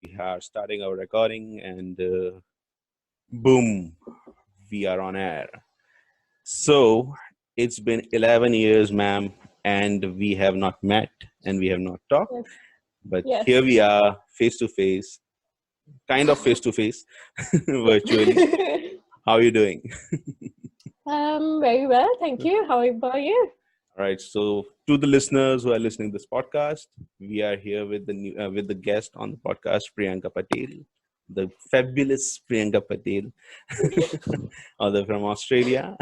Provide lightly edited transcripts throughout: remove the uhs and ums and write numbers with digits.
We are starting our recording and boom, we are on air. So it's been 11 years, ma'am, and we have not met and we have not talked, Yes. but here Yes. we are face to face, kind of face to face, virtually. How are you doing? Very well, thank you. How about you? All right. So to the listeners who are listening to this podcast, we are here with with the guest on the podcast, Priyanka Patel, the fabulous Priyanka Patel, although from Australia.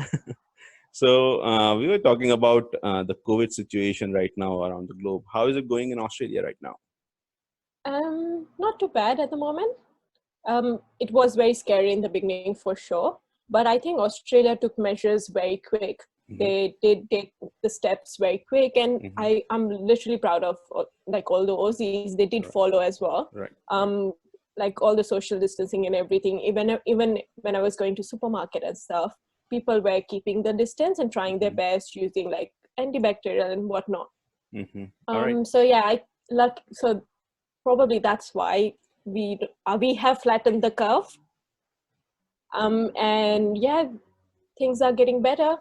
So we were talking about the COVID situation right now around the globe. How is it going in Australia right now? Not too bad at the moment. It was very scary in the beginning for sure, but I think Australia took measures very quick. Hmm. They did take the steps very quick, and Hmm. I'm literally proud of like all the Aussies. They did Right. follow as well. Right. Like all the social distancing and everything. Even when I was going to supermarket and stuff, people were keeping the distance and trying their Hmm. best using like antibacterial and whatnot. Hmm. All right. So yeah, so probably that's why we have flattened the curve. And yeah, things are getting better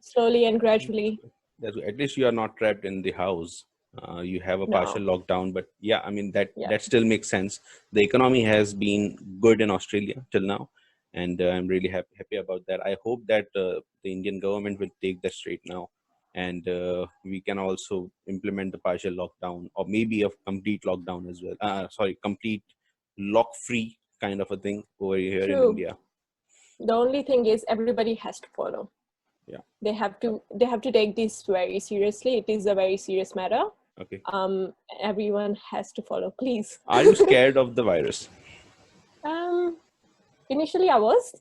slowly and gradually. At least you are not trapped in the house. You have a partial No, lockdown, but yeah, I mean yeah, that still makes sense. The economy has been good in Australia till now, and I'm really happy about that. I hope that the Indian government will take that straight now, and we can also implement the partial lockdown or maybe a complete lockdown as well. Sorry, complete lock-free kind of a thing over here in true. India. The only thing is everybody has to follow. Yeah. They have to take this very seriously. It is a very serious matter. Okay. Everyone has to follow, please. Are you scared of the virus? um Initially I was,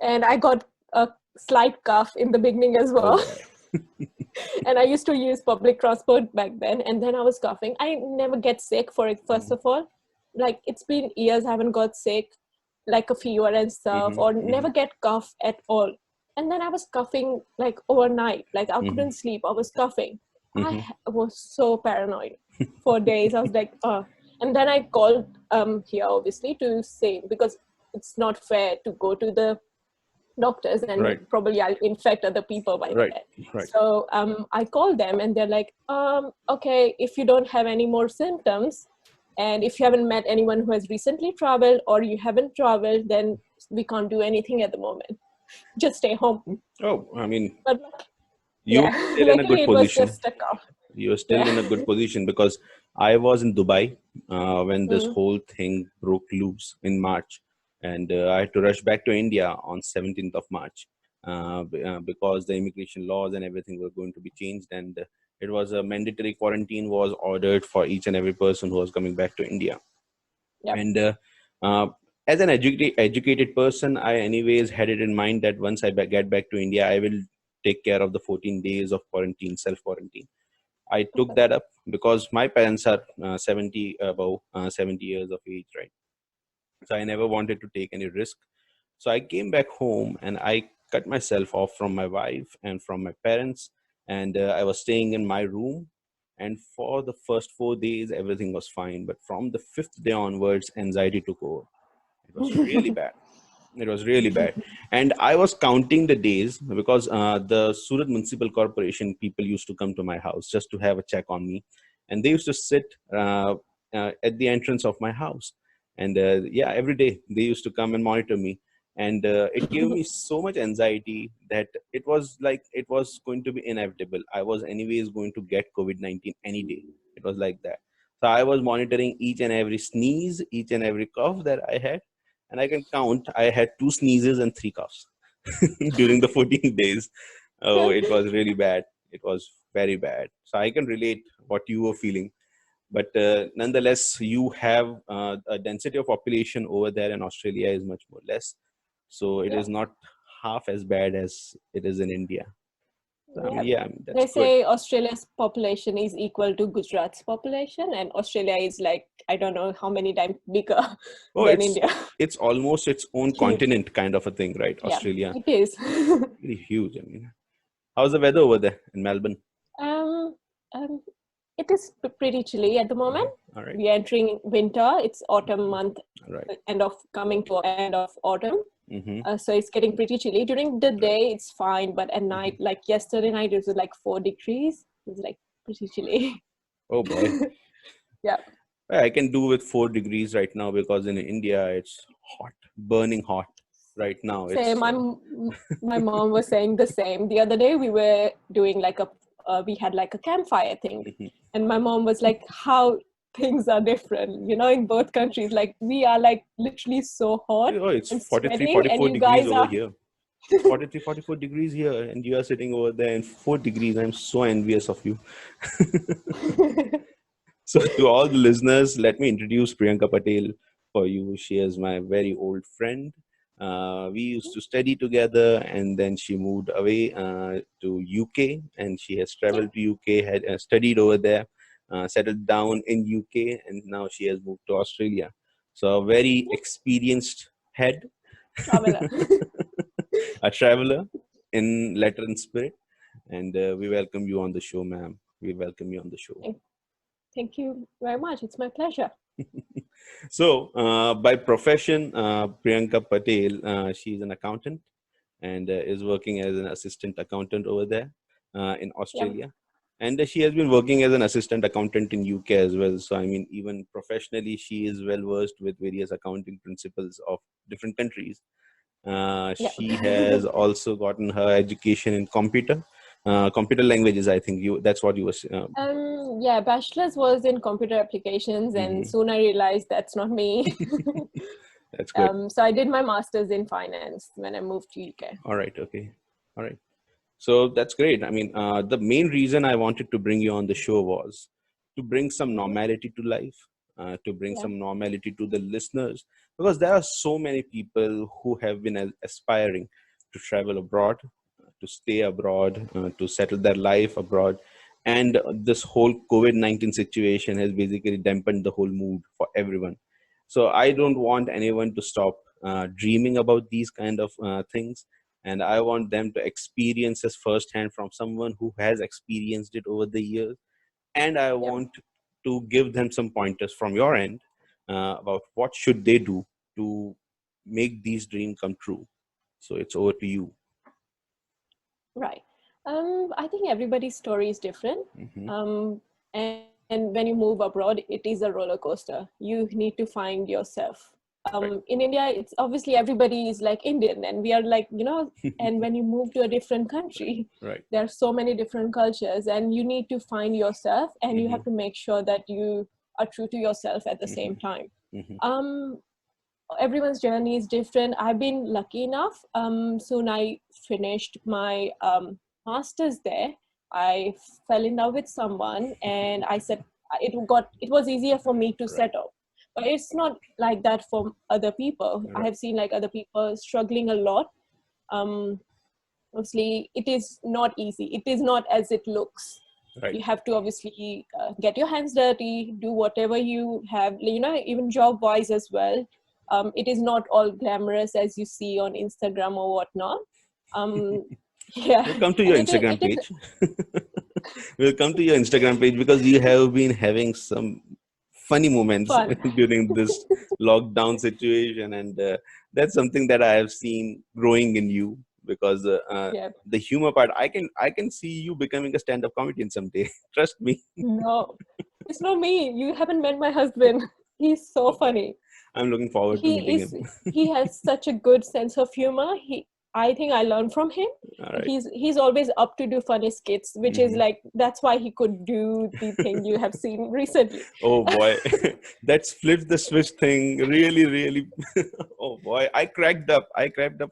and I got a slight cough in the beginning as Oh well. God. And I used to use public transport back then, and then I was coughing. I never get sick for it, first of all. Like, it's been years I haven't got sick, like a fever and stuff, Mm-hmm. or Mm-hmm. never get cough at all. And then I was coughing like overnight, like I Mm-hmm. couldn't sleep, I was coughing. Mm-hmm. Was so paranoid for days. I was like, oh. And then I called here obviously to say, because it's not fair to go to the doctors and Right. probably I'll infect other people by Right. that. Right. So I called them and they're like, okay, if you don't have any more symptoms and if you haven't met anyone who has recently traveled or you haven't traveled, then we can't do anything at the moment. Just stay home. Oh, I mean, But you yeah, are still in a luckily good it was position. just a cough. You are still Yeah. in a good position because I was in Dubai when this Mm. whole thing broke loose in March, and I had to rush back to India on 17th of March because the immigration laws and everything were going to be changed, and it was a mandatory quarantine was ordered for each and every person who was coming back to India. Yep. And uh, as an educated person, I anyways had it in mind that once I get back to India, I will take care of the 14 days of quarantine, self quarantine. I took that up because my parents are 70 above 70 years of age, right? So I never wanted to take any risk. So I came back home and I cut myself off from my wife and from my parents, and I was staying in my room. And for the first 4 days, everything was fine. But from the fifth day onwards, anxiety took over. It was really bad. It was really bad. And I was counting the days because the Surat Municipal Corporation people used to come to my house just to have a check on me. And they used to sit at the entrance of my house. And yeah, every day they used to come and monitor me. And it gave me so much anxiety that it was like it was going to be inevitable. I was, anyways, going to get COVID 19 any day. It was like that. So I was monitoring each and every sneeze, each and every cough that I had, and I can count. I had 2 sneezes and 3 coughs during the 14 days. Oh, it was really bad. It was very bad. So I can relate what you were feeling. But nonetheless, you have a density of population over there in Australia is much more less. So it Yeah. is not half as bad as it is in India. So, I mean, Yeah. yeah, I mean, that's They good. say Australia's population is equal to Gujarat's population, and Australia is like, I don't know how many times bigger Oh, than India. it's almost its own Huge. continent kind of a thing, right? Yeah, Australia, it is. really huge. I mean, how's the weather over there in Melbourne? um, um, It is pretty chilly at the moment. All right. We are entering winter. It's autumn month, Right. coming to end of autumn. Mm-hmm. So it's getting pretty chilly. During the day, it's fine, but at night, Mm-hmm. like yesterday night, it was like 4 degrees. It was like pretty chilly. Oh boy. Yeah. I can do with 4 degrees right now because in India it's hot, burning hot right now. Same. It's My mom was saying the same. The other day we were doing like we had like a campfire thing, Mhm. and my mom was like, "How things are different, in both countries. Like we are like literally so hot Oh, it's and 43, sweating, and 44 you degrees guys over are." here. It's 43, 44 degrees here, and you are sitting over there in 4 degrees. I'm so envious of you. So, to all the listeners, let me introduce Priyanka Patel for you. She is my very old friend. We used to study together, and then she moved away to UK, and she has Yeah, traveled to UK, had studied over there, settled down in UK, and now she has moved to Australia. So, a very yeah, experienced head, traveler. a traveler in letter and spirit, and we welcome you on the show, ma'am. We welcome you on the show. Thank thank you very much. It's my pleasure. So, by profession, Priyanka Patel, she's an accountant and is working as an assistant accountant over there in Yeah, Australia. And she has been working as an assistant accountant in UK as well. So, I mean, even professionally, she is well versed with various accounting principles of different countries. yeah. She has also gotten her education in computer languages. I think that's what you were saying. Yeah, bachelor's was in computer applications, and Mhm. soon I realized that's not me. That's good. So I did my master's in finance when I moved to UK. All right. Okay. All right. So that's great. I mean, the main reason I wanted to bring you on the show was to bring some Mhm. normality to life, to bring Yeah, some normality to the listeners, because there are so many people who have been aspiring to travel abroad, to stay abroad, to settle their life abroad. And this whole COVID-19 situation has basically dampened the whole mood for everyone. So I don't want anyone to stop dreaming about these kind of things, and I want them to experience this firsthand from someone who has experienced it over the years. And I yeah, want to give them some pointers from your end about what should they do to make these dreams come true. So it's over to you. right. I think everybody's story is different. Hmm. And when you move abroad, it is a roller coaster. You need to find yourself. Right. In India, it's obviously everybody is like Indian, and we are like, and when you move to a different Right. country, Right. there are so many different cultures, and you need to find yourself, and you Hmm. have to make sure that you are true to yourself at the Hmm. same time. Hmm. Um, Everyone's journey is different. I've been lucky enough. Soon I finished my master's there. I fell in love with someone, and I said it was easier for me to Right. settle. But it's not like that for other people. I Right. have seen like other people struggling a lot. Um, Obviously, it is not easy. It is not as it looks. Right. You have to obviously get your hands dirty, do whatever you have, even job wise as well. It is not all glamorous as you see on Instagram or whatnot. um, We'll yeah, come to and your it Instagram is page. We'll come to your Instagram page because you have been having some funny moments fun. during this lockdown situation, and that's something that I have seen growing in you. Because Yeah, the humor part, I can see you becoming a stand-up comedian someday. Trust me. no, it's not me. You haven't met my husband. He's so Oh boy, funny. I'm looking forward to he meeting is him. he has such a good sense of humor. I think I learned from him. All right. He's always up to do funny skits, which is Hmm. like that's why he could do the thing you have seen recently. Oh boy, that's flip the switch thing. Really, really. Oh boy, I cracked up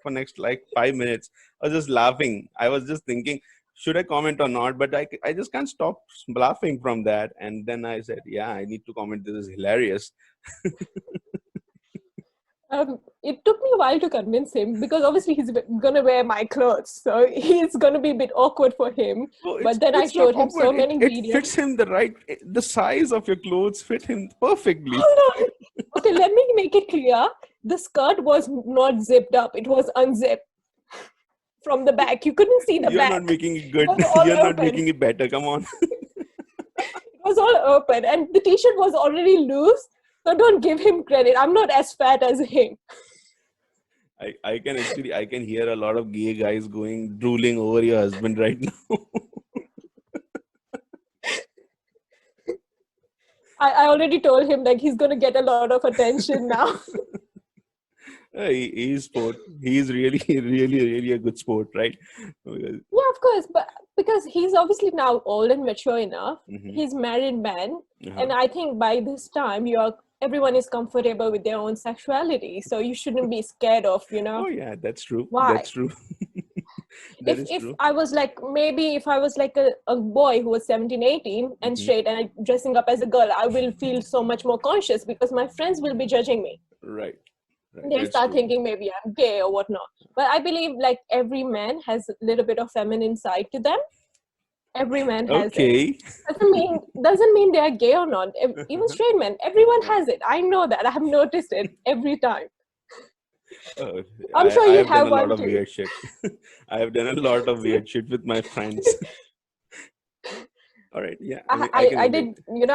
for next like 5 minutes. I was just laughing. I was just thinking, should I comment or not? But I just can't stop laughing from that. And then I said, yeah, I need to comment. This is hilarious. It took me a while to convince him because obviously he's gonna wear my clothes, so he's gonna be a bit awkward for him. Oh, it's But then I it's not showed him so awkward. It many it fits videos. him the right. The size of your clothes fit him perfectly. Hold on. Okay, let me make it clear. The skirt was not zipped up; it was unzipped from the back. You couldn't see the You're not back. making it It good. was all You're not open. making it better. Come on. It was all open, and the t-shirt was already loose. So don't give him credit. I'm not as fat as him. I can hear a lot of gay guys drooling over your husband right now. I already told him like he's gonna get a lot of attention now. He's sport. He's really, really a good sport, right? Yeah, of course, but because he's obviously now old and mature enough, he's married man, and I think by this time everyone is comfortable with their own sexuality, so you shouldn't be scared of, Oh yeah, that's true. why. That's true. That is If true. I was like, maybe if I was like a boy who was 17, 18 and straight and dressing up as a girl, I will feel so much more conscious because my friends will be judging me. Right. They That's start true. thinking maybe I'm gay or whatnot. But I believe like every man has a little bit of feminine side to them. Every man has it. Okay. Doesn't mean they are gay or not. Even straight men, everyone Right. has it. I know that. I have noticed it every time. Uh, I'm sure I you have done have a lot one of too. weird shit. I have done a lot of weird shit with my friends. All right. Yeah. I can I relate. did,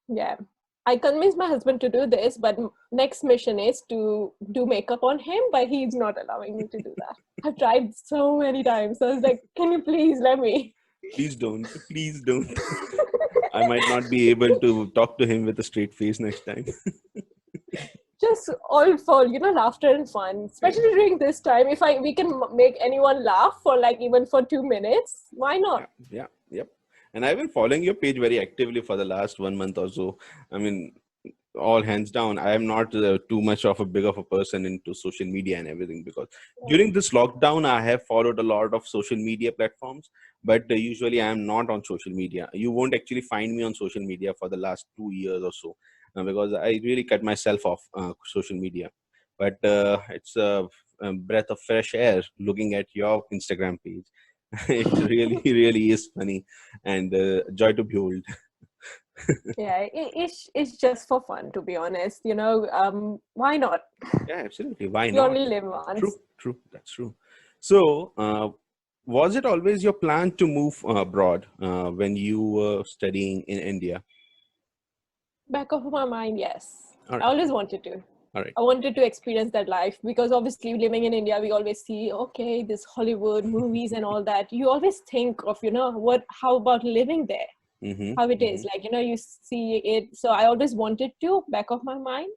yeah. I convinced my husband to do this, but next mission is to do makeup on him, but he's not allowing me to do that. I've tried so many times. So I was like, can you please let me? Please don't. Please don't. I might not be able to talk to him with a straight face next time. Just all for, laughter and fun, especially during this time. If we can make anyone laugh for like even for 2 minutes, why not? Yeah. Yep. And I've been following your page very actively for the last 1 month or so. I mean, all hands down, I am not too much of a big of a person into social media and everything, because during this lockdown I have followed a lot of social media platforms, but usually I am not on social media. You won't actually find me on social media for the last 2 years or so, because I really cut myself off social media. But it's a breath of fresh air looking at your Instagram page. It really really is funny and joy to behold. Yeah, it's just for fun, to be honest. Why not? Yeah, absolutely. Why You not? only live once. True. That's true. So, was it always your plan to move abroad when you were studying in India? Back of my mind, yes. All I right. always wanted to. All right. I wanted to experience that life because obviously living in India, we always see, okay, this Hollywood movies and all that. You always think of, how about living there? Mm-hmm. How it Mm-hmm. is, like, you see it. So I always wanted to, back of my mind.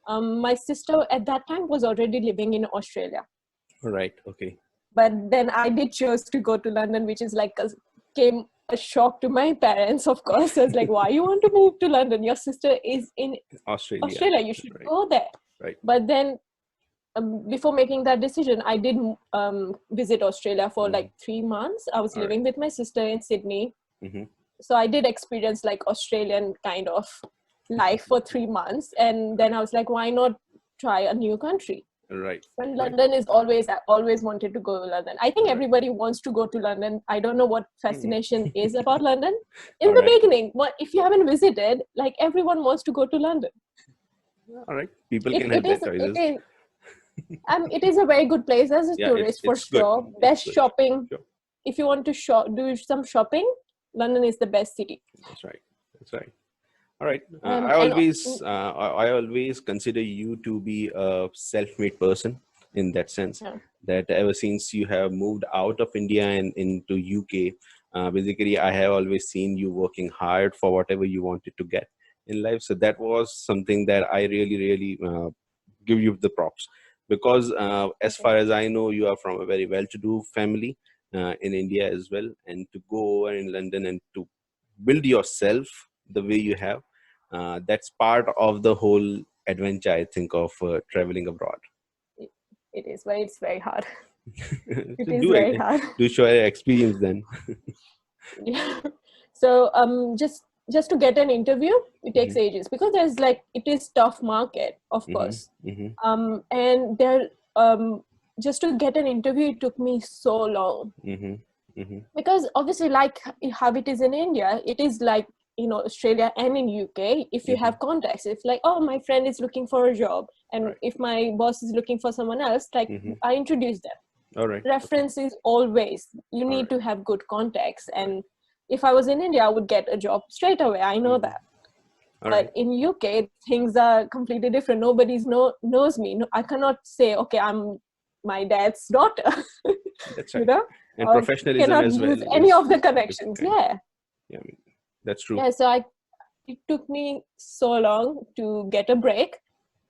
My sister at that time was already living in Australia. All right. Okay. But then I did choose to go to London, which is like came a shock to my parents, of course. I was like, why you want to move to London? Your sister is in Australia. Australia. You should Right. go there. Right. But then before making that decision, I did visit Australia for like 3 months. I was All right. living with my sister in Sydney. Mm-hmm. So I did experience like Australian kind of life for 3 months. And then I was like, why not try a new country? Right. And Right. London is I always wanted to go to London. I think everybody wants to go to London. I don't know what fascination is about London. In All the right. beginning, if you haven't visited, like everyone wants to go to London. All right. People It, can it have their is choices. it is a very good place as a Yeah, tourist for it's good. sure. It's Best good. shopping. Sure. If you want to do some shopping, London is the best city. That's right. That's right. All right. And I always consider you to be a self-made person in that sense. yeah. That ever since you have moved out of India and into UK, basically I have always seen you working hard for whatever you wanted to get in life. So that was something that I really give you the props, because as Okay. far as I know, you are from a very well-to-do family in India as well, and to go over in London and to build yourself the way you have, that's part of the whole adventure, I think, of traveling abroad. It is, but it's very hard. It So is very hard. do share your experience then. Yeah. So just to get an interview, it takes ages because there's like it is tough market, of course. And there just to get an interview, it took me so long because obviously, like how it is in India, it is like Australia and in UK. If you have contacts, if like, oh, my friend is looking for a job, and if my boss is looking for someone else, like I introduce them. All right. Reference is always, you need to have good contacts, and if I was in India, I would get a job straight away. I know that. All But right. in UK, things are completely different. Nobody's knows me. No, I cannot say, okay, I'm my dad's daughter. That's You right. know, And or professionalism cannot as well use any is of the different connections. kind of. Yeah, Yeah, I mean, that's true. yeah. So it took me so long to get a break.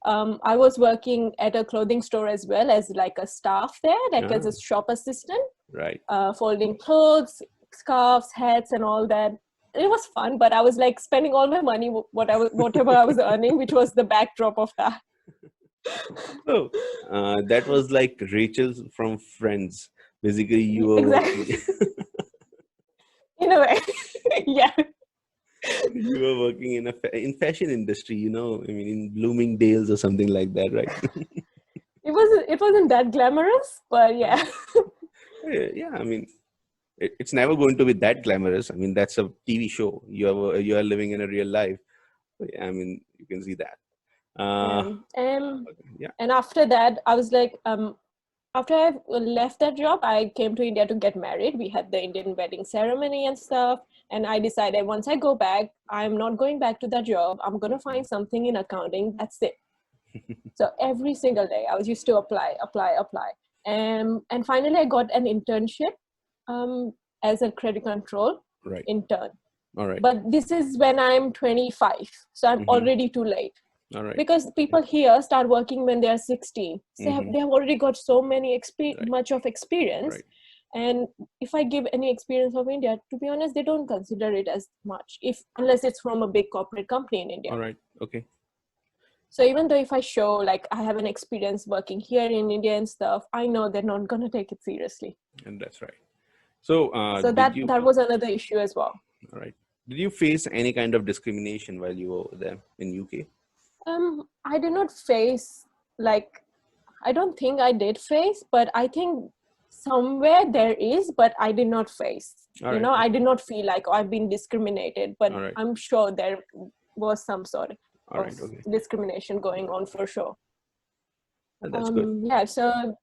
I was working at a clothing store as well as like a staff there, like as a shop assistant, Right. folding clothes, scarves, hats, and all that. It was fun, but I was like spending all my money, whatever I was earning, which was the backdrop of that. Oh, that was like Rachel's from Friends. Basically, you were working. Exactly. In a way. Yeah. You were working in in fashion industry. I mean, in Bloomingdale's or something like that, right? It wasn't that glamorous, but yeah. Yeah, I mean, it's never going to be that glamorous. I mean, that's a TV show. You are living in a real life. Yeah, I mean, you can see that. Uh, Yeah. yeah. And after that, I was like, after I left that job, I came to India to get married. We had the Indian wedding ceremony and stuff. And I decided once I go back, I'm not going back to that job. I'm going to find something in accounting. That's it. So every single day, I was used to apply. And finally, I got an internship as a credit control Right. intern. All right. But this is when I'm 25. So I'm already too late. All right. Because people here start working when they're 16. So they have already got so much of experience. Right. And if I give any experience of India, to be honest, they don't consider it as much, unless it's from a big corporate company in India. All right. Okay. So even though if I show like I have an experience working here in India and stuff, I know they're not going to take it seriously. And that's right. So, So that was another issue as well. All right. Did you face any kind of discrimination while you were over there in UK? I did not face, like, I don't think I did face, but I think somewhere there is, but I did not face. All right. I did not feel like I've been discriminated, but All right. I'm sure there was some sort All of right. Okay. discrimination going on for sure. That's good. Yeah, so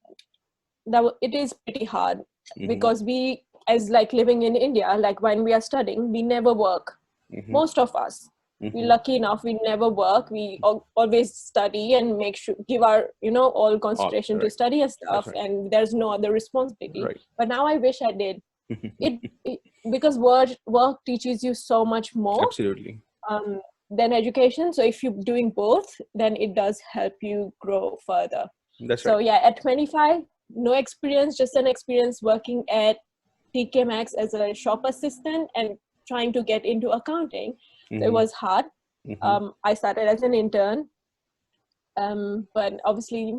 it is pretty hard because we, as like living in India, like when we are studying, we never work. Most of us. We're lucky enough, we never work. We always study and give our, all concentration to study and stuff. Right. And there's no other responsibility. Right. But now I wish I did. Because work teaches you so much more. Absolutely. Than education. So if you're doing both, then it does help you grow further. That's right. So yeah, at 25, no experience, just an experience working at TK Maxx as a shop assistant and trying to get into accounting. So it was hard. I started as an intern, but obviously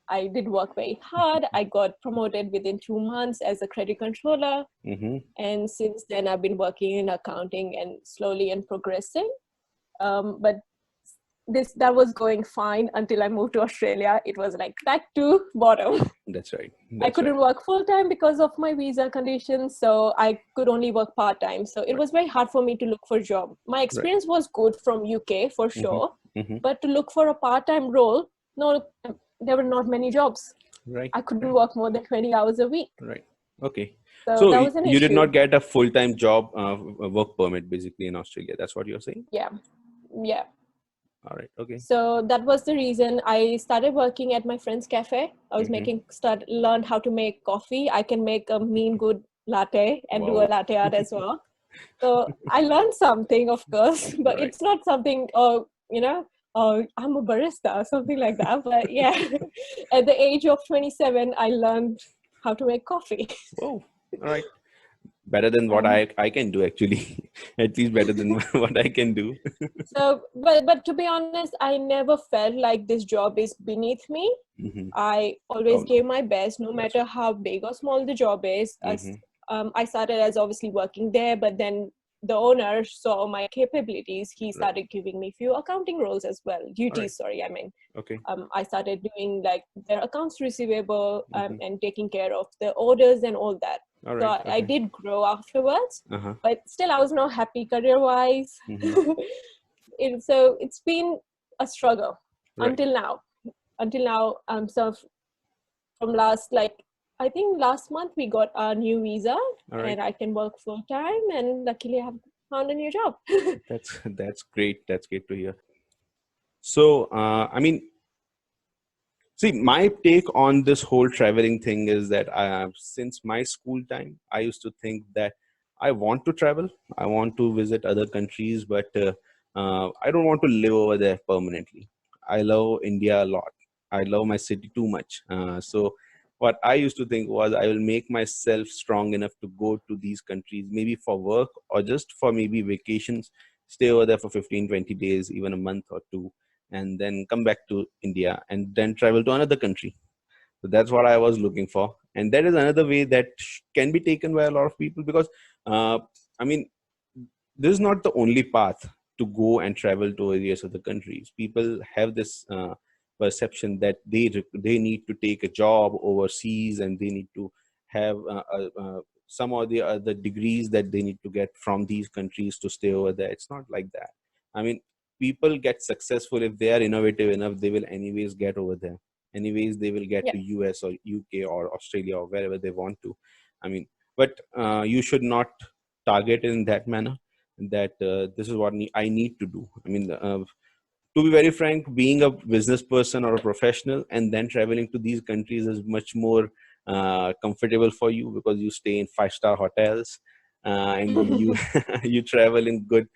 I did work very hard. I got promoted within 2 months as a credit controller. And since then I've been working in accounting and slowly and progressing. But that was going fine until I moved to Australia. It was like back to bottom. That's right. I couldn't work full time because of my visa conditions, so I could only work part time. So it was very hard for me to look for a job. My experience was good from UK for sure, but to look for a part time role, no, there were not many jobs. Right. I couldn't work more than 20 hours a week. Right. Okay. So that was an you issue. did not get a full time job, work permit, basically in Australia. That's what you're saying? Yeah. All right. Okay. So that was the reason I started working at my friend's cafe. I was learned how to make coffee. I can make a mean good latte and do a latte art as well. So I learned something, of course, but it's not something, I'm a barista or something like that. But yeah, at the age of 27, I learned how to make coffee. Whoa. All right. Better than what I can do, actually. At least better than what I can do. So, but to be honest, I never felt like this job is beneath me. I always gave my best, no matter how big or small the job is. I started as obviously working there, but then the owner saw my capabilities. He started giving me few accounting roles as well. Duties, sorry, I mean. Okay. I started doing like their accounts receivable and taking care of the orders and all that. All right. So I did grow afterwards, but still I was not happy career-wise. So it's been a struggle until now. So from last like I think last month we got our new visa, All right. and I can work full time. And luckily, I have found a new job. That's great. That's great to hear. So, I mean, see, my take on this whole traveling thing is that since my school time, I used to think that I want to travel, I want to visit other countries, but I don't want to live over there permanently. I love India a lot. I love my city too much. So, what I used to think was I will make myself strong enough to go to these countries, maybe for work or just for maybe vacations, stay over there for 15, 20 days, even a month or two, and then come back to India and then travel to another country. So that's what I was looking for. And that is another way that can be taken by a lot of people because, uh, I mean, this is not the only path to go and travel to various other countries. People have this perception that they need to take a job overseas and they need to have some or the other degrees that they need to get from these countries to stay over there. It's not like that. I mean, people get successful if they are innovative enough. They will anyways get over there. Anyways, they will get Yeah. to US or UK or Australia or wherever they want to. I mean, but you should not target it in that manner that this is what I need to do. I mean, to be very frank, being a business person or a professional and then traveling to these countries is much more comfortable for you because you stay in five-star hotels and you you travel in good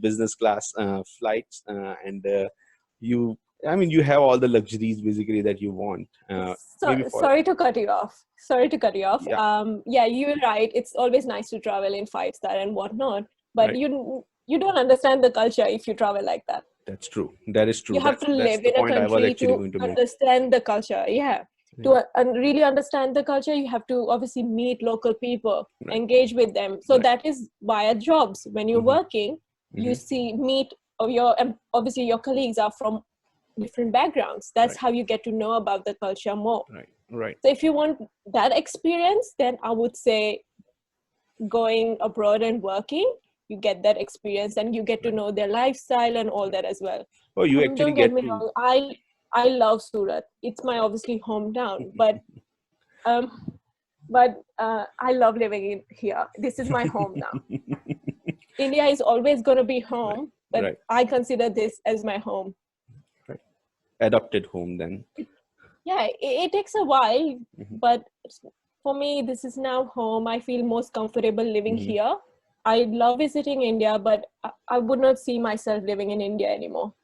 business class flights and you. I mean, you have all the luxuries basically that you want. So Maybe for sorry to cut you off. Sorry to cut you off. yeah, Yeah, you're right. It's always nice to travel in 5-star and whatnot, but right. you don't understand the culture if you travel like that. That's true. That is You true. have to That's live the in a point I was country actually to going to make. understand the culture. Yeah, to Yeah. really understand the culture, you have to obviously meet local people, Right. engage with them. So Right. that is via jobs. When you're Mm-hmm. working, you Mm-hmm. see meet of your obviously your colleagues are from different backgrounds. That's Right. how you get to know about the culture more. Right. Right. So if you want that experience, then I would say going abroad and working, you get that experience and you get to Right. know their lifestyle and all Right. that as well. Oh, you actually Don't get get me to. wrong, I love Surat. It's my obviously hometown, um but I love living in here. This is my home now. India is always going to be Right. home, but Right. I consider this as my home. Right. Adopted home then. Yeah, it takes a while, Mm-hmm. but for me, this is now home. I feel most comfortable living Mm-hmm. here. I love visiting India, but I would not see myself living in India anymore.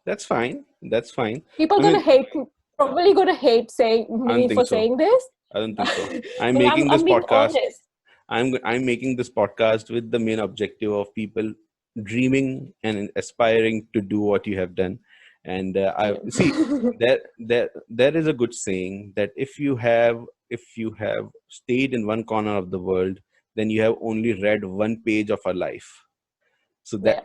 That's fine. That's fine. People I gonna mean, hate, probably gonna hate saying I don't me for think so. saying this, I don't think but, so. I'm but making this I'm being podcast. honest. I'm making this podcast with the main objective of people dreaming and aspiring to do what you have done. And I Yeah. see there is a good saying that if you have stayed in one corner of the world, then you have only read one page of a life. So Yeah.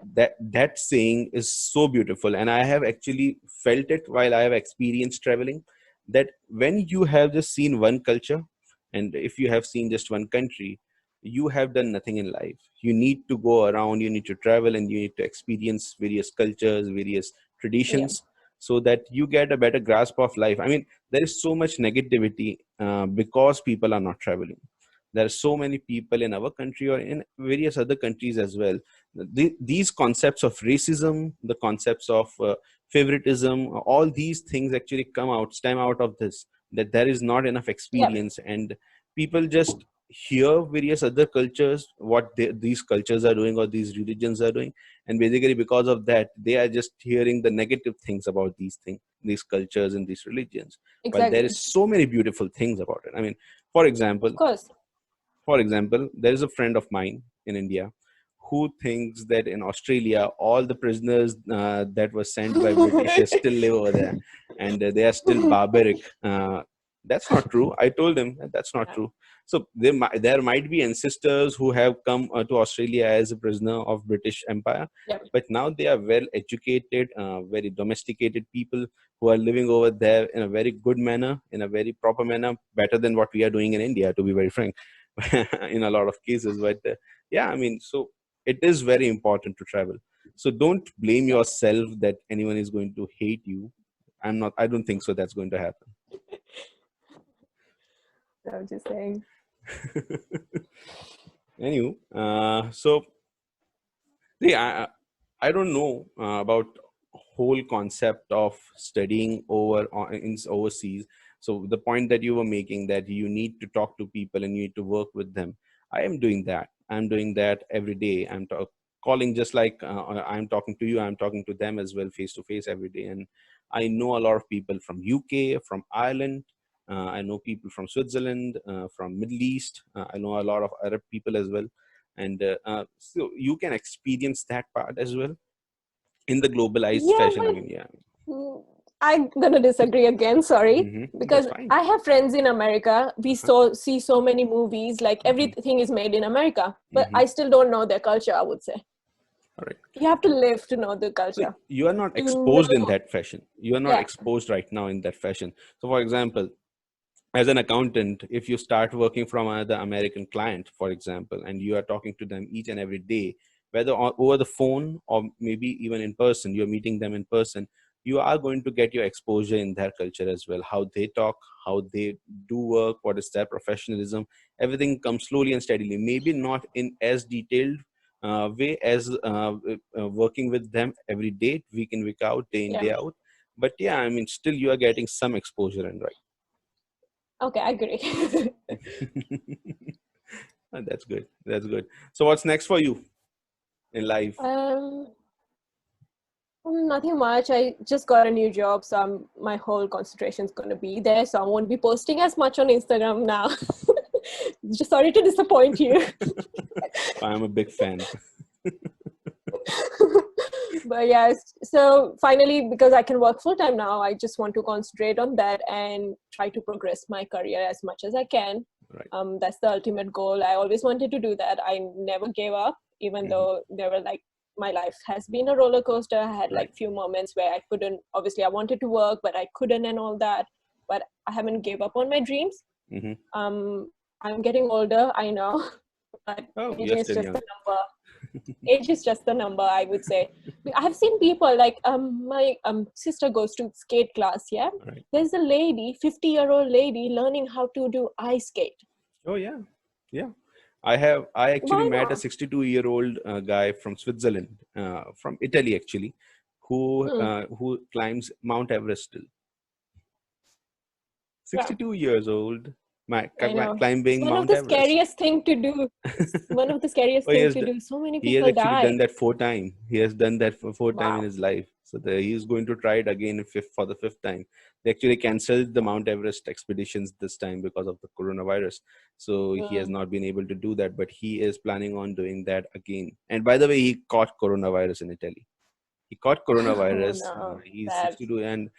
that saying is so beautiful, and I have actually felt it while I have experienced traveling, that when you have just seen one culture, and if you have seen just one country, you have done nothing in life. You need to go around, you need to travel, and you need to experience various cultures, various Yeah. traditions, so that you get a better grasp of life. I mean, there is so much negativity because people are not traveling. There are so many people in our country or in various other countries as well. These concepts of racism, the concepts of favoritism, all these things actually stem out of this, that there is not enough Yeah. experience, and people just hear various other cultures, what these cultures are doing or these religions are doing, and basically because of that they are just hearing the negative things about these cultures and these religions, while there Exactly. is so many beautiful things about it. I mean, for example, Of course. there is a friend of mine in India who thinks that in Australia, all the prisoners that were sent by British still live over there, and they are still barbaric. That's not true. I told him that that's not Yeah. true. So there might be ancestors who have come to Australia as a prisoner of British Empire, Yeah. but now they are well educated, very domesticated people who are living over there in a very good manner, in a very proper manner, better than what we are doing in India, to be very frank. In a lot of cases, but yeah, I mean, so it is very important to travel. So don't blame Yeah. yourself that anyone is going to hate you. I don't think so that's going to happen. I'm just saying. Anyway, so see, I don't know about whole concept of studying in overseas. So the point that you were making, that you need to talk to people and you need to work with them, I am doing that. I'm doing that every day. Calling, just like I'm talking to you. I'm talking to them as well, face to face every day. And I know a lot of people from UK, from Ireland. I know people from Switzerland, from Middle East. I know a lot of Arab people as well, and so you can experience that part as well in the globalized Yeah, fashion. I but mean, yeah. I'm gonna disagree again. Sorry, That's because fine. I have friends in America. We Uh-huh. see so many movies. Like everything is made in America, but Mm-hmm. I still don't know their culture. I would say All right. you have to live to know the So culture. you are not To exposed in know, that fashion. You are not yeah, exposed right now in that fashion. So, for example, as an accountant, if you start working from another American client, for example, and you are talking to them each and every day, whether over the phone or maybe even in person, you're meeting them in person, you are going to get your exposure in their culture as well. How they talk, how they do work, what is their professionalism, everything comes slowly and steadily. Maybe not in as detailed way as working with them every day, week in, week out, day in, yeah. day out. But yeah, I mean, still you are getting some exposure and right. Okay, I agree. That's good. That's good. So what's next for you in life? um, Nothing much. I just got a new job, so my whole concentration is going to be there. So I won't be posting as much on Instagram now. Just sorry to disappoint you. I'm a big fan. But yeah, so finally, because I can work full time now, I just want to concentrate on that and try to progress my career as much as I can. Right. That's the ultimate goal. I always wanted to do that. I never gave up, even Hmm. though there were like, my life has been a roller coaster. I had Right. like few moments where I couldn't, obviously I wanted to work, but I couldn't and all that. But I haven't gave up on my dreams. Hmm. Um, I'm getting older, I know, but Oh, age you're is still just a young. number. Age is just a number, I would say. I have seen people like my sister goes to skate class. Yeah, All right. there's a lady, 50-year-old lady, learning how to do ice skate. Oh yeah. Yeah. I actually Why met a not? 62-year-old guy from Switzerland, from Italy actually, Hmm. who climbs Mount Everest still. Yeah, 62 years old, I know. It's climbing one of Mount the Everest. scariest thing to do. It's one of the scariest Oh, he thing has to do. So many he has people actually done die. that 4 times. He has done that for 4 times in Wow. his life. So he is going to try it again for the fifth time. They actually canceled the Mount Everest expeditions this time because of the coronavirus. So he has Hmm. not been able to do that, but he is planning on doing that again. And by the way, he caught coronavirus in Italy. He caught Oh coronavirus. no, He's that. 62, and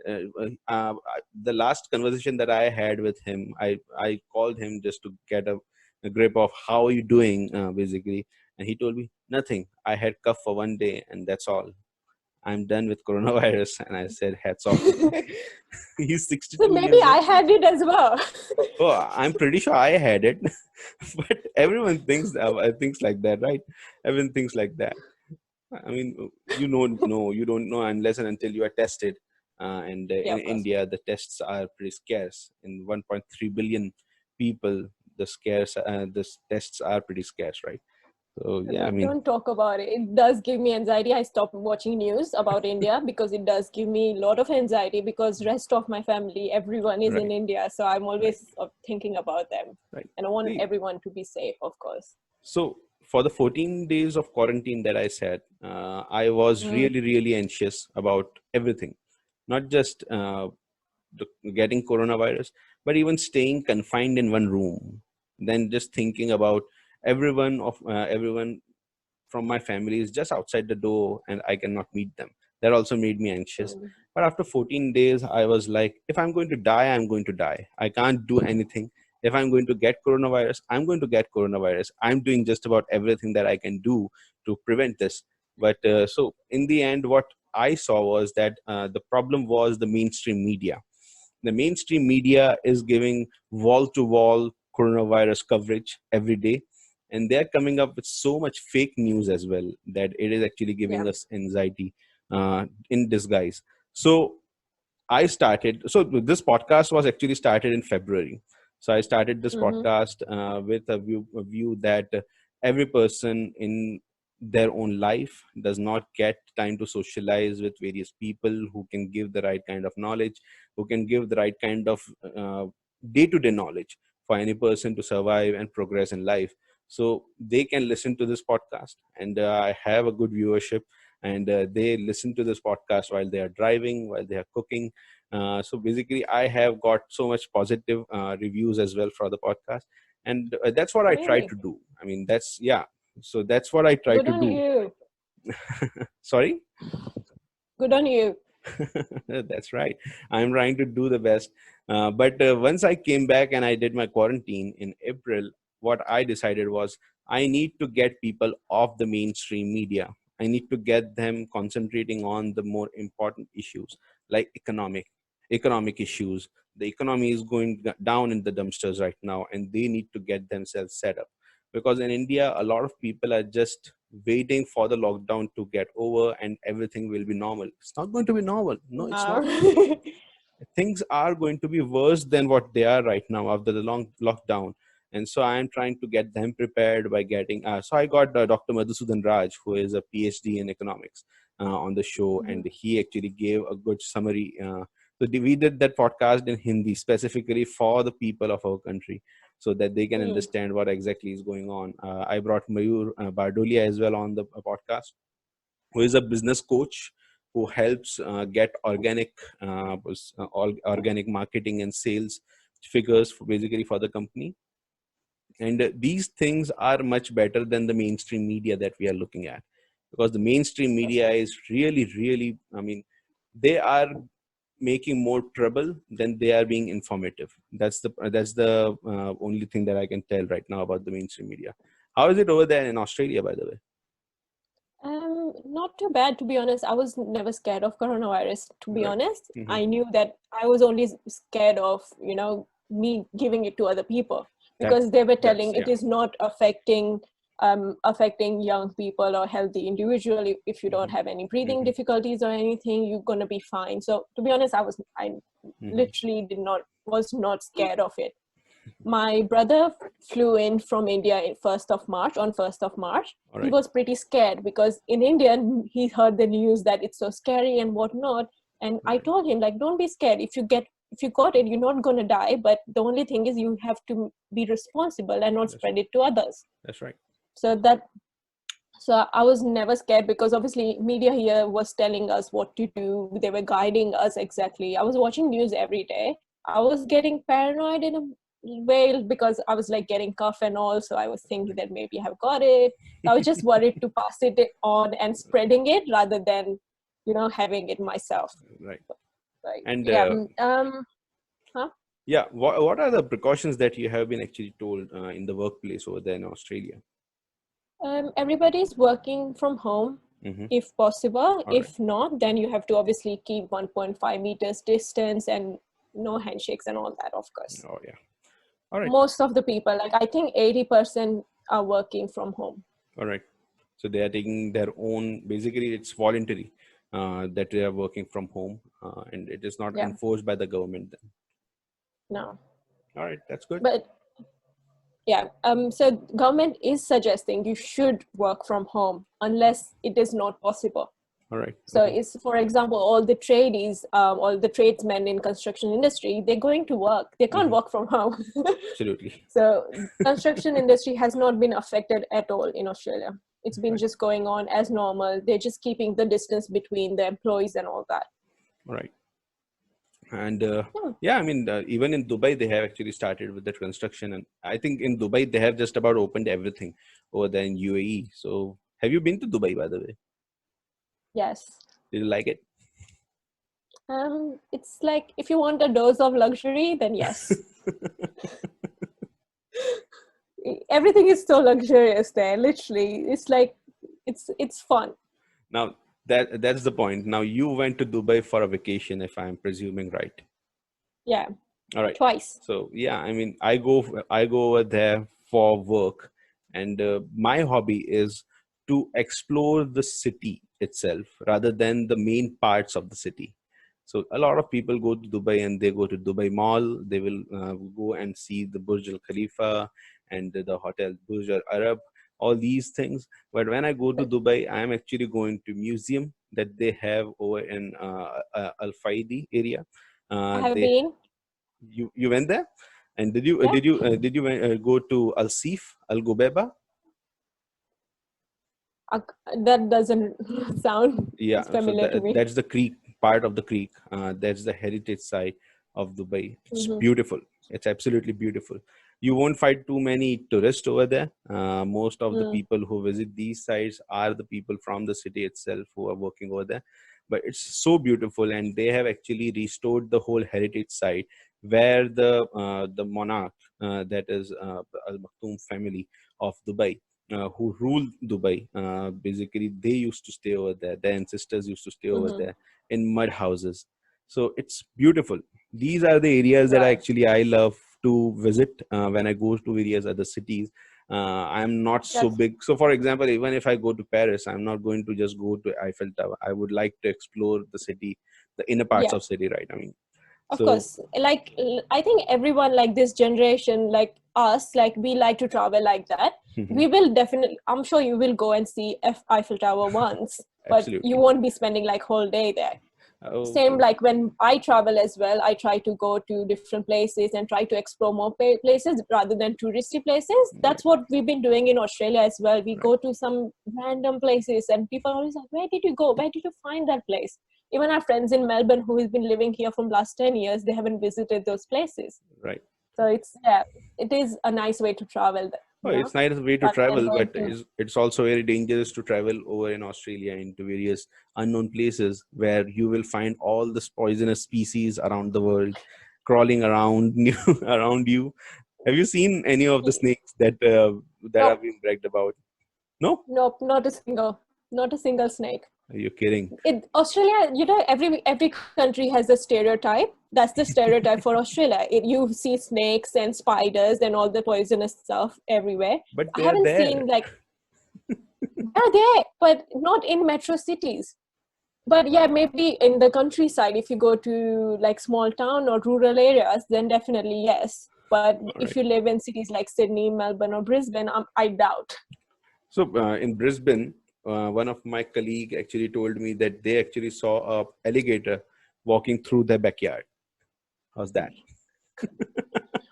the last conversation that I had with him, I called him just to get a grip of how are you doing, basically, and he told me nothing. I had cough for 1 day, and that's all. I'm done with coronavirus, and I said hats off to him. He's So 62 maybe years I old. had it as well. Oh, I'm pretty sure I had it, but everyone thinks like that, right? Everyone thinks like that. I mean, you don't know. You don't know unless and until you are tested. And Yeah, in of course. India, the tests are pretty scarce. In 1.3 billion people, the tests are pretty scarce, right? So yeah, I mean, Don't talk about it. It does give me anxiety. I stopped watching news about India because it does give me a lot of anxiety because rest of my family, everyone is in right, India. So I'm right, always thinking about them. right. And I want See, everyone to be safe, of course. so for the 14 days of quarantine that I said, I was Mm, really, really anxious about everything, not just getting coronavirus, but even staying confined in one room. Then just thinking about everyone from my family is just outside the door and I cannot meet them. That also made me anxious. mm, But after 14 days, I was like, if I'm going to die, I'm going to die. I can't do anything. If I'm going to get coronavirus, I'm going to get coronavirus. I'm doing just about everything that I can do to prevent this. But so in the end, what I saw was that the problem was the mainstream media. The mainstream media is giving wall to wall coronavirus coverage every day, and they're coming up with so much fake news as well that it is actually yeah. giving us anxiety in disguise. So I started, so this podcast was actually started in February. So I started this Mm-hmm. podcast with a view that every person in their own life does not get time to socialize with various people who can give the right kind of knowledge, who can give the right kind of day-to-day knowledge for any person to survive and progress in life. So they can listen to this podcast, and I have a good viewership, and they listen to this podcast while they are driving, while they are cooking. So basically, I have got so much positive reviews as well for the podcast, and that's what I try Really? to do. I mean, that's yeah. So that's what I try Good to on do. you. Sorry. Good on you. That's right. I'm trying to do the best. But once I came back and I did my quarantine in April, what I decided was I need to get people off the mainstream media. I need to get them concentrating on the more important issues like economic issues. The economy is going down in the dumpsters right now, and they need to get themselves set up. Because in India, a lot of people are just waiting for the lockdown to get over and everything will be normal. It's not going to be normal. No, it's not. Uh, Things are going to be worse than what they are right now after the long lockdown. And so I am trying to get them prepared by getting so I got Dr. Madhusudan Raj, who is a PhD in economics, on the show, Mhm. and he actually gave a good summary. We did that podcast in Hindi specifically for the people of our country, so that they can Mm. understand what exactly is going on. I brought Mayur Bardolia as well on the podcast, who is a business coach who helps get organic marketing and sales figures basically for the company. And these things are much better than the mainstream media that we are looking at, because the mainstream media is really, I mean, they are making more trouble than they are being informative. That's the only thing that I can tell right now about the mainstream media. How is it over there in Australia, by the way? Not too bad, to be honest. I was never scared of coronavirus, to be Right. honest. Hmm. I knew that I was only scared of, me giving it to other people, because they were That's telling it yeah. is not affecting young people or healthy individual. If you don't Hmm. have any breathing Hmm. difficulties or anything, you're gonna be fine. So to be honest, I Hmm. literally was not scared of it. My brother flew in from India in on 1st of March. All He right. was pretty scared because in India he heard the news that it's so scary and whatnot. And I Right. told him, like, don't be scared. If you got it, you're not gonna die. But the only thing is you have to be responsible and not That's spread it to others. that's right. So that so I was never scared, because obviously media here was telling us what to do. They were guiding us exactly. I was watching news every day. I was getting paranoid in a way, because I was like getting cough and all. So I was thinking that maybe I have got it. I was just worried to pass it on and spreading it rather than, having it myself. Right. Like, And yeah. Huh? yeah, what are the precautions that you have been actually told in the workplace over there in Australia? Everybody's working from home Mm-hmm. if possible. All right. If not, then you have to obviously keep 1.5 meters distance and no handshakes and all that, of course. Oh yeah. All right. Most of the people, like I think 80% are working from home. All right. So they are taking their own. Basically, it's voluntary that they are working from home, and it is not Yeah, enforced by the government. Then. no. All right. That's good. But yeah, so government is suggesting you should work from home unless it is not possible. All right. So Okay. it's, for example, all the tradesmen in construction industry, they're going to work. They can't Mm-hmm. work from home. Absolutely. So construction industry has not been affected at all in Australia. It's been Right. just going on as normal. They're just keeping the distance between the employees and all that. All right. And Yeah. yeah, I mean, even in Dubai, they have actually started with that construction. And I think in Dubai, they have just about opened everything over there in UAE. So have you been to Dubai, by the way? Yes. Did you like it? It's like if you want a dose of luxury, then yes. Everything is so luxurious there. Literally, it's like it's fun. Now, that's the point. Now, you went to Dubai for a vacation, if I'm presuming right. Yeah, All right. twice. So yeah, I mean, I go over there for work, and my hobby is to explore the city itself rather than the main parts of the city. So a lot of people go to Dubai and they go to Dubai Mall. They will go and see the Burj Al Khalifa and the hotel Burj Al Arab, all these things. But when I go to Dubai, I am actually going to museum that they have over in Al Faidi area. I have They been. you went there, and did you Yeah. go to Al Sif Al Gubeba? Uh, that doesn't sound Yeah, so familiar to me. that's the creek part of the creek. That's the heritage side of Dubai. It's Hmm. beautiful. It's absolutely beautiful. You won't find too many tourists over there. Most of the Mm. people who visit these sites are the people from the city itself who are working over there. But it's so beautiful, and they have actually restored the whole heritage site where the monarch, that is Al Maktoum family of Dubai, who ruled Dubai. Basically, they used to stay over there. Their ancestors used to stay over Hmm. there in mud houses. So it's beautiful. These are the areas that Right. I love to visit when I go to various other cities. I'm not so That's big. So, for example, even if I go to Paris, I'm not going to just go to Eiffel Tower. I would like to explore the city, the inner parts yeah. of city, right? I mean, Of so course, like I think everyone like this generation, like us, like we like to travel like that. We will definitely, I'm sure you will go and see Eiffel Tower once, but you absolutely. won't be spending like whole day there. Oh, Same like when I travel as well, I try to go to different places and try to explore more places rather than touristy places. right, That's what we've been doing in Australia as well. We right. go to some random places and people are always like, where did you go? Where did you find that place? Even our friends in Melbourne who has been living here from last 10 years, they haven't visited those places. Right. So it's, yeah, it is a nice way to travel, Oh, it's nice way to rather than travel, but going to, it's also very dangerous to travel over in Australia into various unknown places where you will find all this poisonous species around the world crawling around you, around you. Have you seen any of the snakes that nope, have been bragged about? No? nope, not a single snake. Are you kidding? Australia, every country has a stereotype. That's the stereotype for Australia. You see snakes and spiders and all the poisonous stuff everywhere. But I they are haven't there. seen like they're there, but not in metro cities. But yeah, maybe in the countryside, if you go to like small town or rural areas, then definitely yes. But All if right. you live in cities like Sydney, Melbourne, or Brisbane, I doubt. So in Brisbane, one of my colleague actually told me that they actually saw a alligator walking through their backyard. How's that?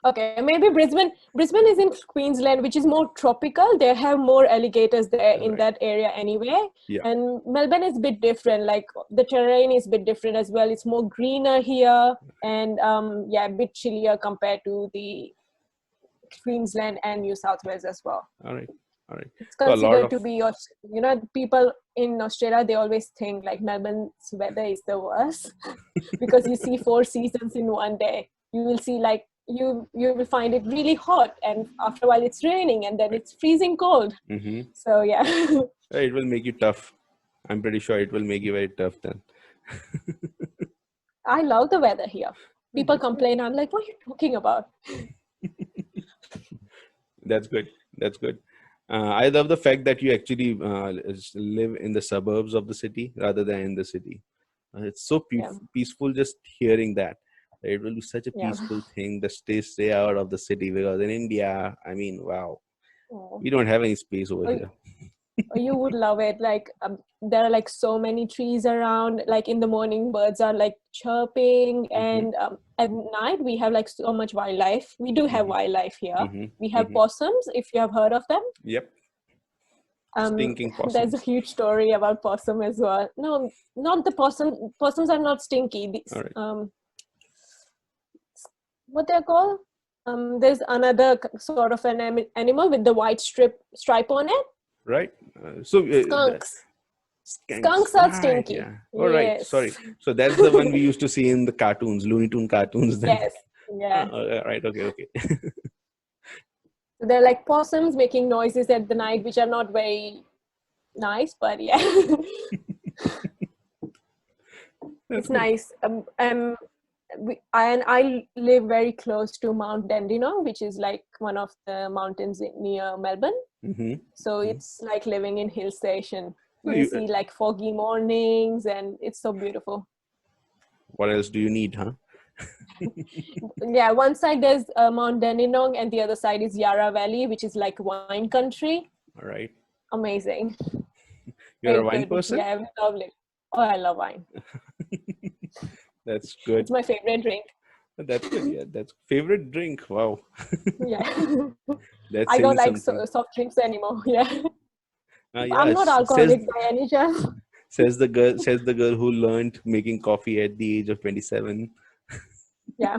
Okay, maybe Brisbane is in Queensland, which is more tropical. They have more alligators there All in right. that area anyway. Yeah. And Melbourne is a bit different. Like the terrain is a bit different as well. It's more greener here, and yeah, a bit chillier compared to the Queensland and New South Wales as well. All right. All right. It's So a lot considered of to be, people in Australia, they always think like Melbourne's weather is the worst because you see 4 seasons in one day. You will see like you will find it really hot, and after a while it's raining, and then right. it's freezing cold. Mm-hmm. So yeah, It will make you tough. I'm pretty sure it will make you very tough then. I love the weather here. People That's good. complain. I'm like, what are you talking about? That's good. That's good. I love the fact that you actually live in the suburbs of the city rather than in the city. It's so Yeah, peaceful just hearing that. It will be such a yeah. peaceful thing to stay out of the city, because in India, I mean, wow, Oh. we don't have any space over Oh, here. you would love it. Like there are like so many trees around. Like in the morning, birds are like chirping, Mm-hmm, and at night we have like so much wildlife. We do have mm-hmm, wildlife here. mm-hmm, We have mm-hmm. possums, if you have heard of them. Yep, um stinking there's a possums. huge story about possum as well. No, not the possums are not stinky. All These right, what they're called, there's another sort of an animal with the white stripe on it. right. So Skunks. skanks, Skunks are right? stinky. Yeah. All right. Yes. Sorry. So that's the one we used to see in the cartoons, Looney Tune cartoons. Then, Yes. Yeah. all right. Okay. Okay. So they're like possums making noises at the night, which are not very nice, but yeah. That's It's good. nice. I live very close to Mount Dandenong, which is like one of the mountains near Melbourne. Mm-hmm. So it's like living in hill station. So You see like foggy mornings, and it's so beautiful. What else do you need, huh? Yeah, one side there's Mount Dandenong and the other side is Yarra Valley, which is like wine country. All right. Amazing. You're a Very wine good. person? Yeah, lovely. Oh, I love wine. That's good. It's my favorite drink. That's good. Yeah, that's favorite drink. Wow. Yeah. That's I don't saying like something. soft drinks anymore. Yeah. Yeah, I'm not says alcoholic by any chance. says the girl who learned making coffee at the age of 27. Yeah.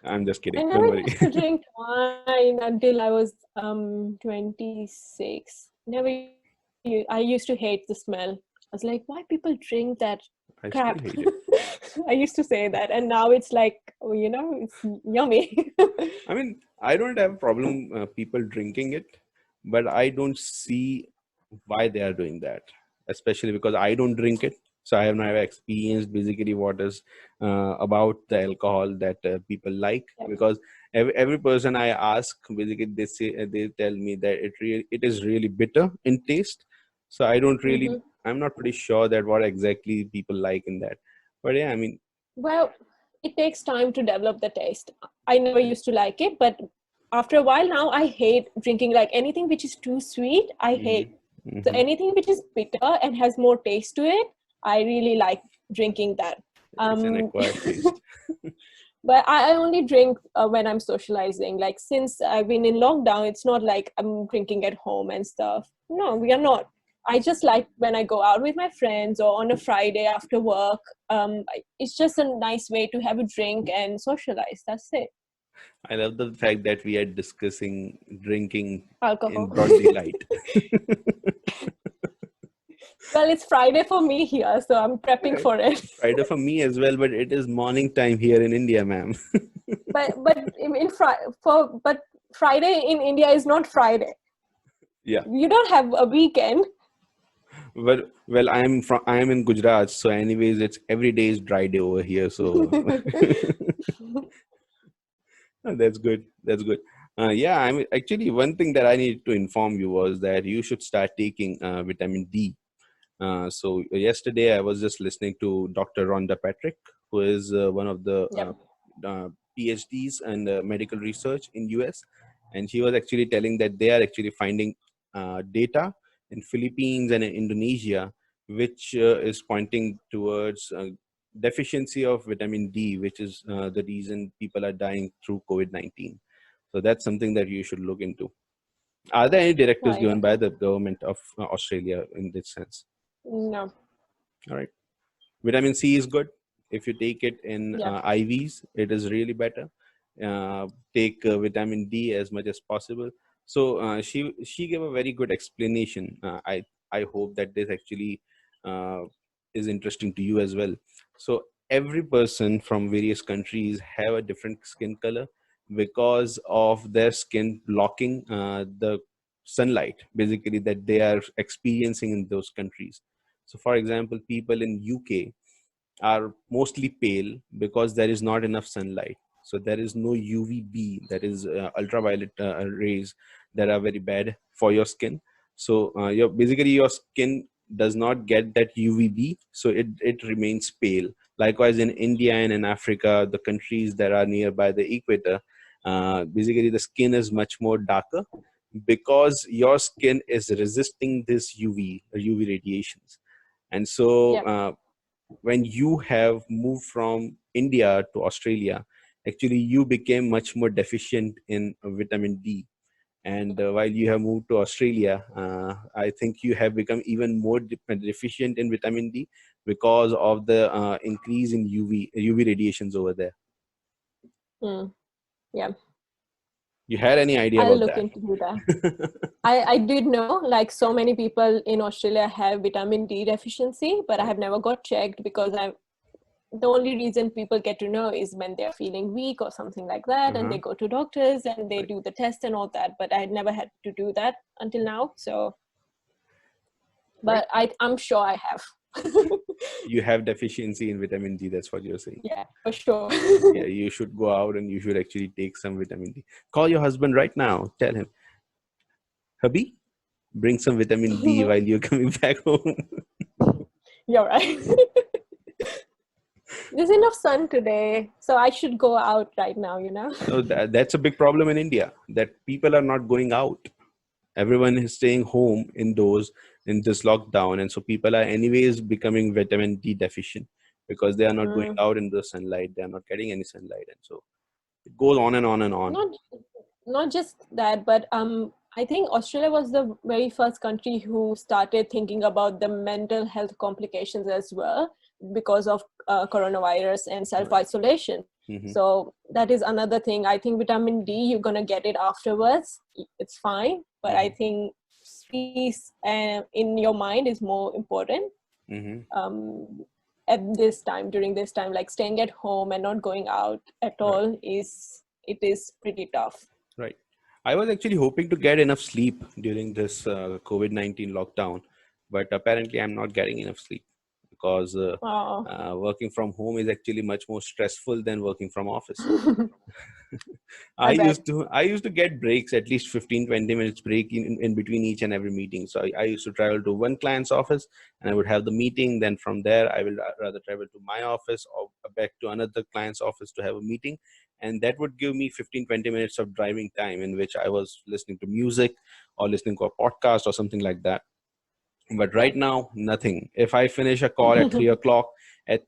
I'm just I kidding. Don't never worry. used to drink wine until I was 26. I used to hate the smell. I was like, why people drink that I still crap? hate it. I used to say that, and now it's like, oh, it's yummy. I mean, I don't have a problem people drinking it, but I don't see why they are doing that, especially because I don't drink it. So I have never experienced basically what is about the alcohol that people like. Yeah. Because every person I ask, basically they tell me that it is really bitter in taste. So Hmm. I'm not pretty sure that what exactly people like in that. But yeah, I mean, Well, it takes time to develop the taste. I never used to like it, but after a while now, I hate drinking like anything which is too sweet. I hmm hate. So hmm anything which is bitter and has more taste to it, I really like drinking that. it's an Um, acquired taste. but I only drink when I'm socializing. Like since I've been in lockdown, it's not like I'm drinking at home and stuff. No, we are not. I just like when I go out with my friends or on a Friday after work. It's just a nice way to have a drink and socialize. That's it. I love the fact that we are discussing drinking in Alcohol. broad daylight. Well, it's Friday for me here, so I'm prepping Right. for it. Friday for me as well, but it is morning time here in India, ma'am. But Friday in India is not Friday. Yeah. You don't have a weekend. Well, I am in Gujarat, so anyways, it's every day is dry day over here. So that's good. That's good. Yeah, I mean, actually, one thing that I needed to inform you was that you should start taking vitamin D. So yesterday I was just listening to Dr. Rhonda Patrick, who is one of the Yep. PhDs and medical research in US, and she was actually telling that they are actually finding data in Philippines and in Indonesia, which is pointing towards deficiency of vitamin D, which is the reason people are dying through COVID-19. So that's something that you should look into. Are there any directives Right. given by Okay. the government of Australia in this sense? No. All right. Vitamin C is good. If you take it in Yep. IVs, it is really better. Take vitamin D as much as possible. So she gave a very good explanation. I hope that this actually uh, is interesting to you as well. So every person from various countries have a different skin color because of their skin blocking the sunlight, basically, that they are experiencing in those countries. So for example, people in UK are mostly pale because there is not enough sunlight. So there is no UVB, that is ultraviolet rays that are very bad for your skin. So your skin does not get that UVB, so it remains pale. Likewise, in India and in Africa, the countries that are nearby the equator, basically the skin is much more darker because your skin is resisting this UV radiations. And so Yep. when you have moved from India to Australia, actually you became much more deficient in vitamin D. And while you have moved to Australia, I think you have become even more deficient in vitamin D because of the increase in UV radiations over there. Hmm. Yeah. You had any idea I'll about look that? into that. I did know like so many people in Australia have vitamin D deficiency, but I Right. have never got checked because the only reason people get to know is when they're feeling weak or something like that, and Uh-huh. they go to doctors and they Right. do the test and all that. But I never had to do that until now. So, Right. but I'm sure I have. You have deficiency in vitamin D. That's what you're saying. Yeah, for sure. Yeah, you should go out and you should actually take some vitamin D. Call your husband right now. Tell him, hubby, bring some vitamin D while you're coming back home. You're right. There's enough sun today, so I should go out right now, you know? No, that's a big problem in India, that people are not going out. Everyone is staying home indoors in this lockdown, and so people are anyways becoming vitamin D deficient because they are not going Mm. out in the sunlight. They are not getting any sunlight, and so it goes on and on and on. Not not just that, but I think Australia was the very first country who started thinking about the mental health complications as well because of coronavirus and self isolation. Hmm. So that is another thing. I think vitamin D, you're gonna get it afterwards. It's fine, but I Hmm. think peace in your mind is more important. Hmm. Um, at this time, during this time, like staying at home and not going out at Right. all is pretty tough. Right. I was actually hoping to get enough sleep during this COVID-19 lockdown, but apparently I'm not getting enough sleep because Oh. working from home is actually much more stressful than working from office. I bet. I used to get breaks, at least 15-20 minutes break in between each and every meeting. So I used to travel to one client's office and I would have the meeting. Then from there, I will rather travel to my office or back to another client's office to have a meeting. And that would give me 15-20 minutes of driving time in which I was listening to music or listening to a podcast or something like that. But right Yep. now, nothing. If I finish a call at 3 o'clock, at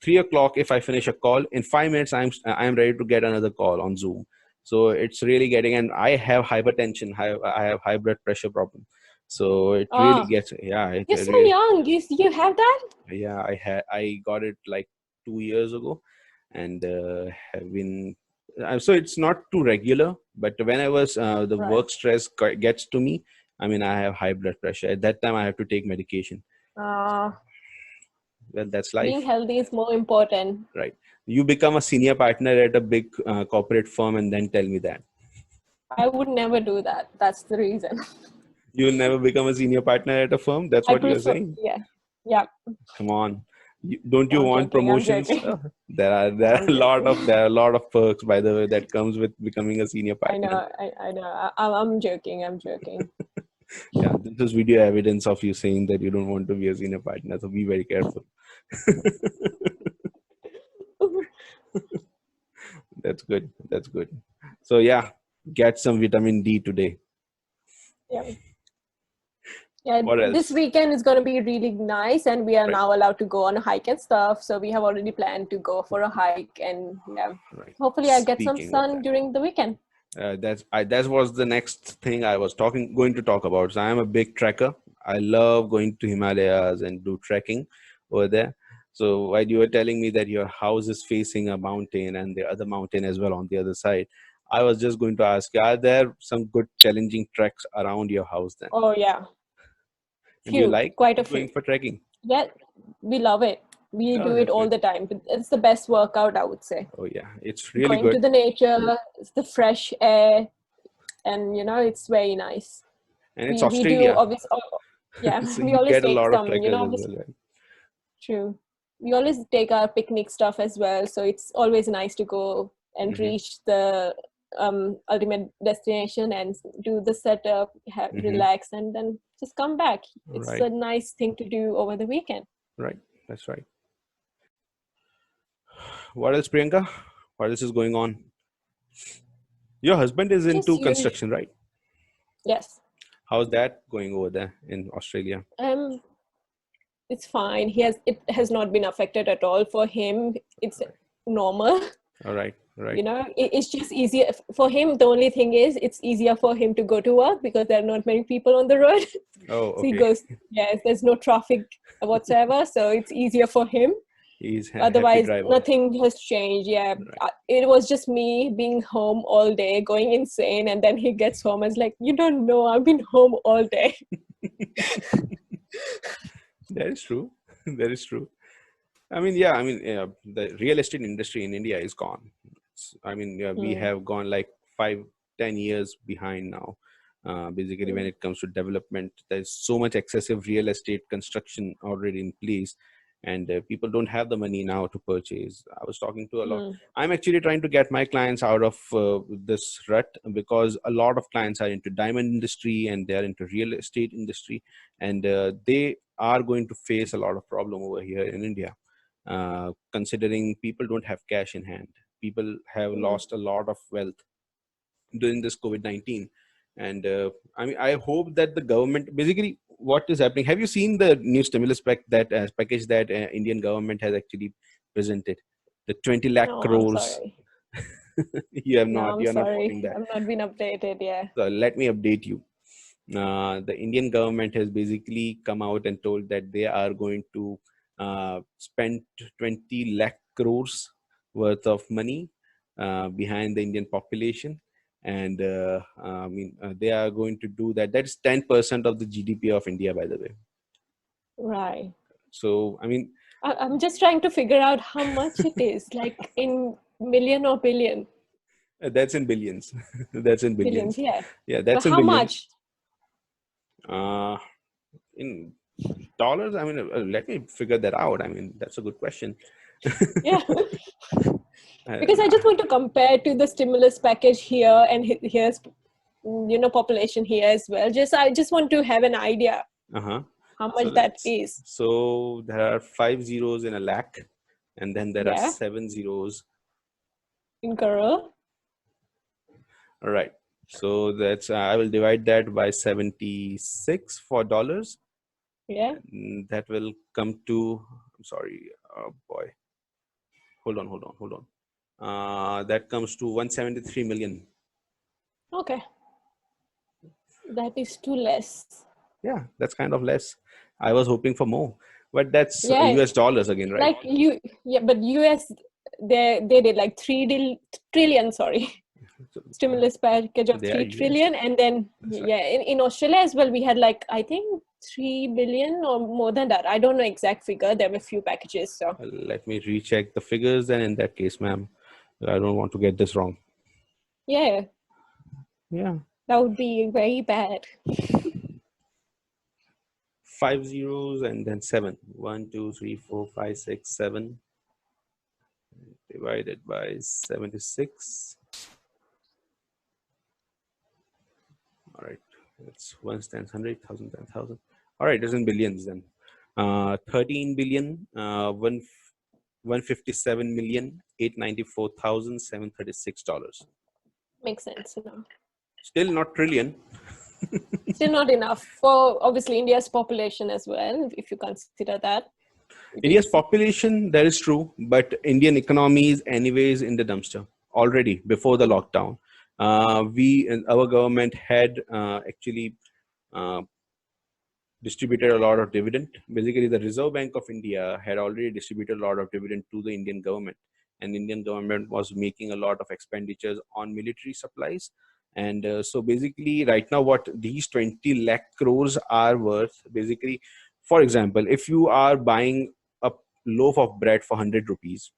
3 o'clock, if I finish a call in 5 minutes, I'm ready to get another call on Zoom. So it's really getting, and I have hypertension. I have high blood pressure problem. So it really Oh, gets, yeah, it you're so really, young. You have that? yeah. I got it like 2 years ago, and have been. So it's not too regular, but whenever the Right. work stress gets to me, I mean, I have high blood pressure. At that time, I have to take medication. Uh, Well, that's being life, healthy is more important. right? You become a senior partner at a big corporate firm and then tell me that I would never do that. That's the reason. you will never become a senior partner at a firm. That's I what you're prefer, saying. yeah. Yeah. Come on. Don't No, you I'm want joking. I'm promotions? joking. There are I'm a lot joking. of perks, by the way, that comes with becoming a senior I partner. know. I know. I'm joking. I'm joking. Yeah, this is video evidence of you saying that you don't want to be a senior partner. So be very careful. That's good. That's good. So yeah, get some vitamin D today. Yeah. Yeah, What this else? weekend is going to be really nice, and we are Right. now allowed to go on a hike and stuff. So we have already planned to go for a hike, and yeah, Right. hopefully I get some Speaking of sun that. during the weekend. That was the next thing I was going to talk about. So I am a big trekker. I love going to Himalayas and do trekking over there. So while you were telling me that your house is facing a mountain and the other mountain as well on the other side, I was just going to ask you, are there some good challenging treks around your house then? Oh yeah, And do you few, like quite a going few. for trekking? Yeah, we love it. We Oh, do it that's all good. the time. It's the best workout, I would say. Oh yeah, it's really Going to good. the nature, it's the fresh air, and it's very nice. And it's We do Australia. obviously, yeah, So we you always get a take lot of some, trekkers as obviously, well, right? true. We always take our picnic stuff as well, so it's always nice to go and Mm-hmm. reach the ultimate destination and do the setup, Mm-hmm. relax, and then just come back. It's Right. a nice thing to do over the weekend. Right. That's right. What else, Priyanka? What else is going on? Your husband is Just into usually, construction, right? yes. How's that going over there in Australia? Um, it's fine. It has not been affected at all for him. It's All right. normal. All right. All right. It's just easier for him. The only thing is it's easier for him to go to work because there are not many people on the road. Oh, So he okay. goes, yes, there's no traffic whatsoever, so it's easier for him. He's happy Otherwise driver. nothing has changed. Yeah, Right. it was just me being home all day going insane, and then he gets home and is like, you don't know, I've been home all day. That is true. That is true. I mean, yeah. I mean, the real estate industry in India is gone. I mean, yeah, we Hmm. have gone like 5-10 years behind now. Basically, when Hmm. it comes to development, there's so much excessive real estate construction already in place, and people don't have the money now to purchase. I was talking to a lot. Mm. I'm actually trying to get my clients out of this rut, because a lot of clients are into diamond industry and they're into real estate industry, and they are going to face a lot of problem over here in India, considering people don't have cash in hand. People have Mm. lost a lot of wealth during this COVID-19. And I mean, I hope that the government, basically, what is happening? Have you seen the new stimulus package that Indian government has actually presented? The 20 lakh No, I'm crores. sorry. You have No, not. I'm You are not sorry. following that. I've not been updated. Yeah. So let me update you. The Indian government has basically come out and told that they are going to spend 20 lakh crores worth of money behind the Indian population. And I mean, they are going to do that. That's 10% of the GDP of India, by the way. Right. So, I mean, I'm just trying to figure out how much it is, like in million or billion. that's in billions. That's in Billions, billions. yeah. Yeah, But that's in how billions. much? Uh, in dollars, I mean, let me figure that out. I mean, that's a good question. Yeah. Because I Uh, just want to compare to the stimulus package here and here's, population here as well. I just want to have an idea uh-huh. how So much that is. there are 5 zeros in a lakh, and then there are Yeah. 7 zeros. In crore. All right. So that's I will divide that by 76 for dollars. Yeah. That will come to, I'm sorry, boy. Hold on. That comes to 173 million. Okay. That is too less. Yeah, that's kind of less. I was hoping for more, but that's Yeah. US dollars again, right? Like yeah, but US, they did like trillion, sorry. So Stimulus package of they are 3 US. trillion, and then That's right. yeah, in Australia as well we had like I think 3 billion or more than that. I don't know exact figure. There were a few packages, so Let me recheck the figures then. In that case, ma'am, I don't want to get this wrong. yeah, Yeah, that would be very bad. 5 zeros and then seven. 1, 2, 3, 4, 5, 6, 7 divided by 76. All right, it's ones, tens, hundred, thousand, 10,000. All right, it's in billions then. 13 billion, 157 million, 894,736 dollars. Makes sense, Still not trillion. Still not enough for obviously India's population as well, if you consider that. It India's is. population, that is true, but Indian economy is anyways in the dumpster already before the lockdown. Our government had actually uh, distributed a lot of dividend. Basically, the Reserve Bank of India had already distributed a lot of dividend to the Indian government, and Indian government was making a lot of expenditures on military supplies. And so, basically, right now, what these 20 lakh crores are worth, basically, for example, if you are buying a loaf of bread for 100 rupees,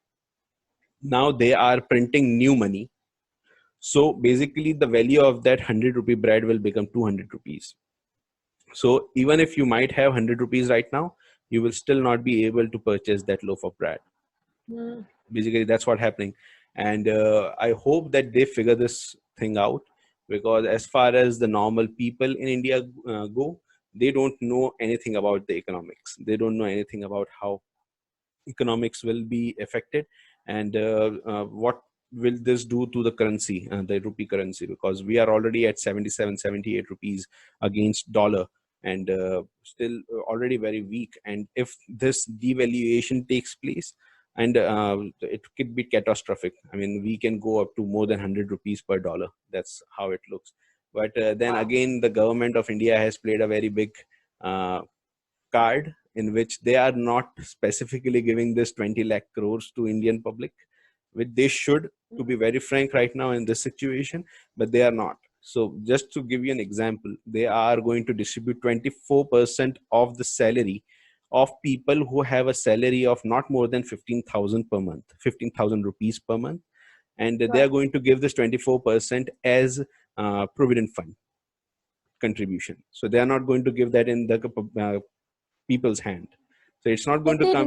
now they are printing new money. So, basically, the value of that 100 rupee bread will become 200 rupees. So even if you might have 100 rupees right now, you will still not be able to purchase that loaf of bread. Mm. Basically, that's what's happening. And I hope that they figure this thing out, because as far as the normal people in India go, they don't know anything about the economics. They don't know anything about how economics will be affected, and what will this do to the currency, the rupee currency, because we are already at 77, 78 rupees against dollar, and still already very weak. And if this devaluation takes place, and it could be catastrophic. I mean, we can go up to more than 100 rupees per dollar. That's how it looks. But then Wow. again, the government of India has played a very big uh, card, in which they are not specifically giving this 20 lakh crores to Indian public, which they should, to be very frank, right now in this situation, but they are not. So just to give you an example, they are going to distribute 24% of the salary of people who have a salary of not more than 15,000 per month, 15,000 rupees per month. And they are Right. going to give this 24% as provident fund contribution. So they are not going to give that in the people's hand. So it's not going But to they come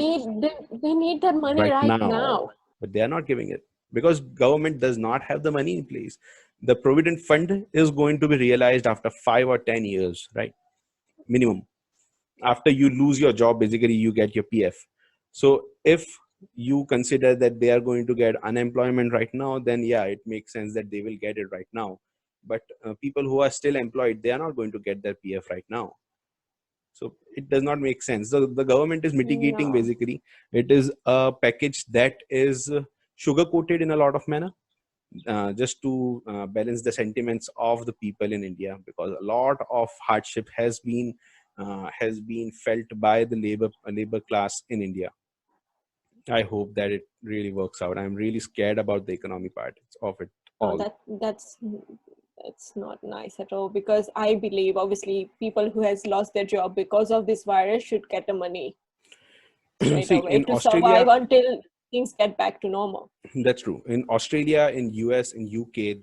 need that money right right now. now, but they are not giving it because government does not have the money in place. The provident fund is going to be realized after 5 or 10 years, right? Minimum. After you lose your job, basically you get your PF. So if you consider that they are going to get unemployment right now, then yeah, it makes sense that they will get it right now. But people who are still employed, they are not going to get their PF right now. So it does not make sense. So the government is mitigating, No. basically. It is a package that is sugar coated in a lot of manner, just to balance the sentiments of the people in India, because a lot of hardship has been felt by the labor class in India. I hope that it really works out. I'm really scared about the economy part of it Oh, all. that's not nice at all, because I believe obviously people who has lost their job because of this virus should get the money straight See, away in to survive Australia, until things get back to normal. that's true. In Australia, in US, in UK,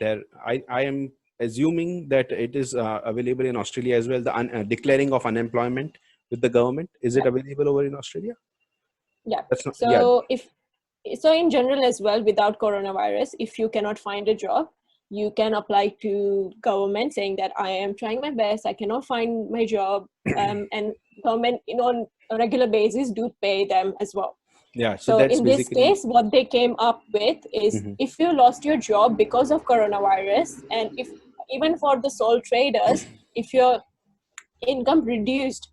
I am assuming that it is available in Australia as well. The declaring of unemployment with the government, is it Yeah, available over in Australia? yeah. That's not. Yeah. So in general as well, without coronavirus, if you cannot find a job, you can apply to government saying that I am trying my best, I cannot find my job, and government, on a regular basis, do pay them as well. Yeah. So So that's in this basically. case, what they came up with is, Mhm. if you lost your job because of coronavirus, and if even for the sole traders, if your income reduced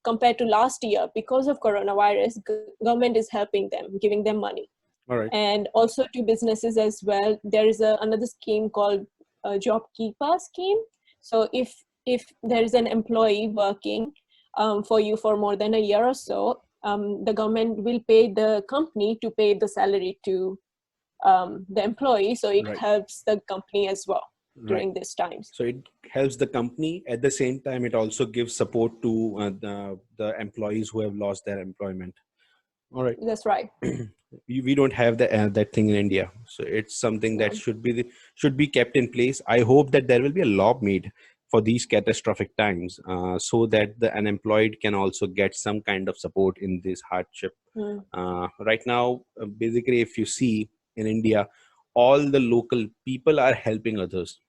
compared to last year because of coronavirus, government is helping them, giving them money. All right. And also to businesses as well, there is another scheme called job keeper scheme. So if there is an employee working for you for more than a year or so, the government will pay the company to pay the salary to the employee, so it Right. helps the company as well Right. during these times. So it helps the company. At the same time, it also gives support to the employees who have lost their employment. All right. That's right. We don't have that thing in India, so it's something that Yeah. should be kept in place. I hope that there will be a law made for these catastrophic times, so that the unemployed can also get some kind of support in this hardship. Mm. Right now, basically, if you see in India, all the local people are helping others.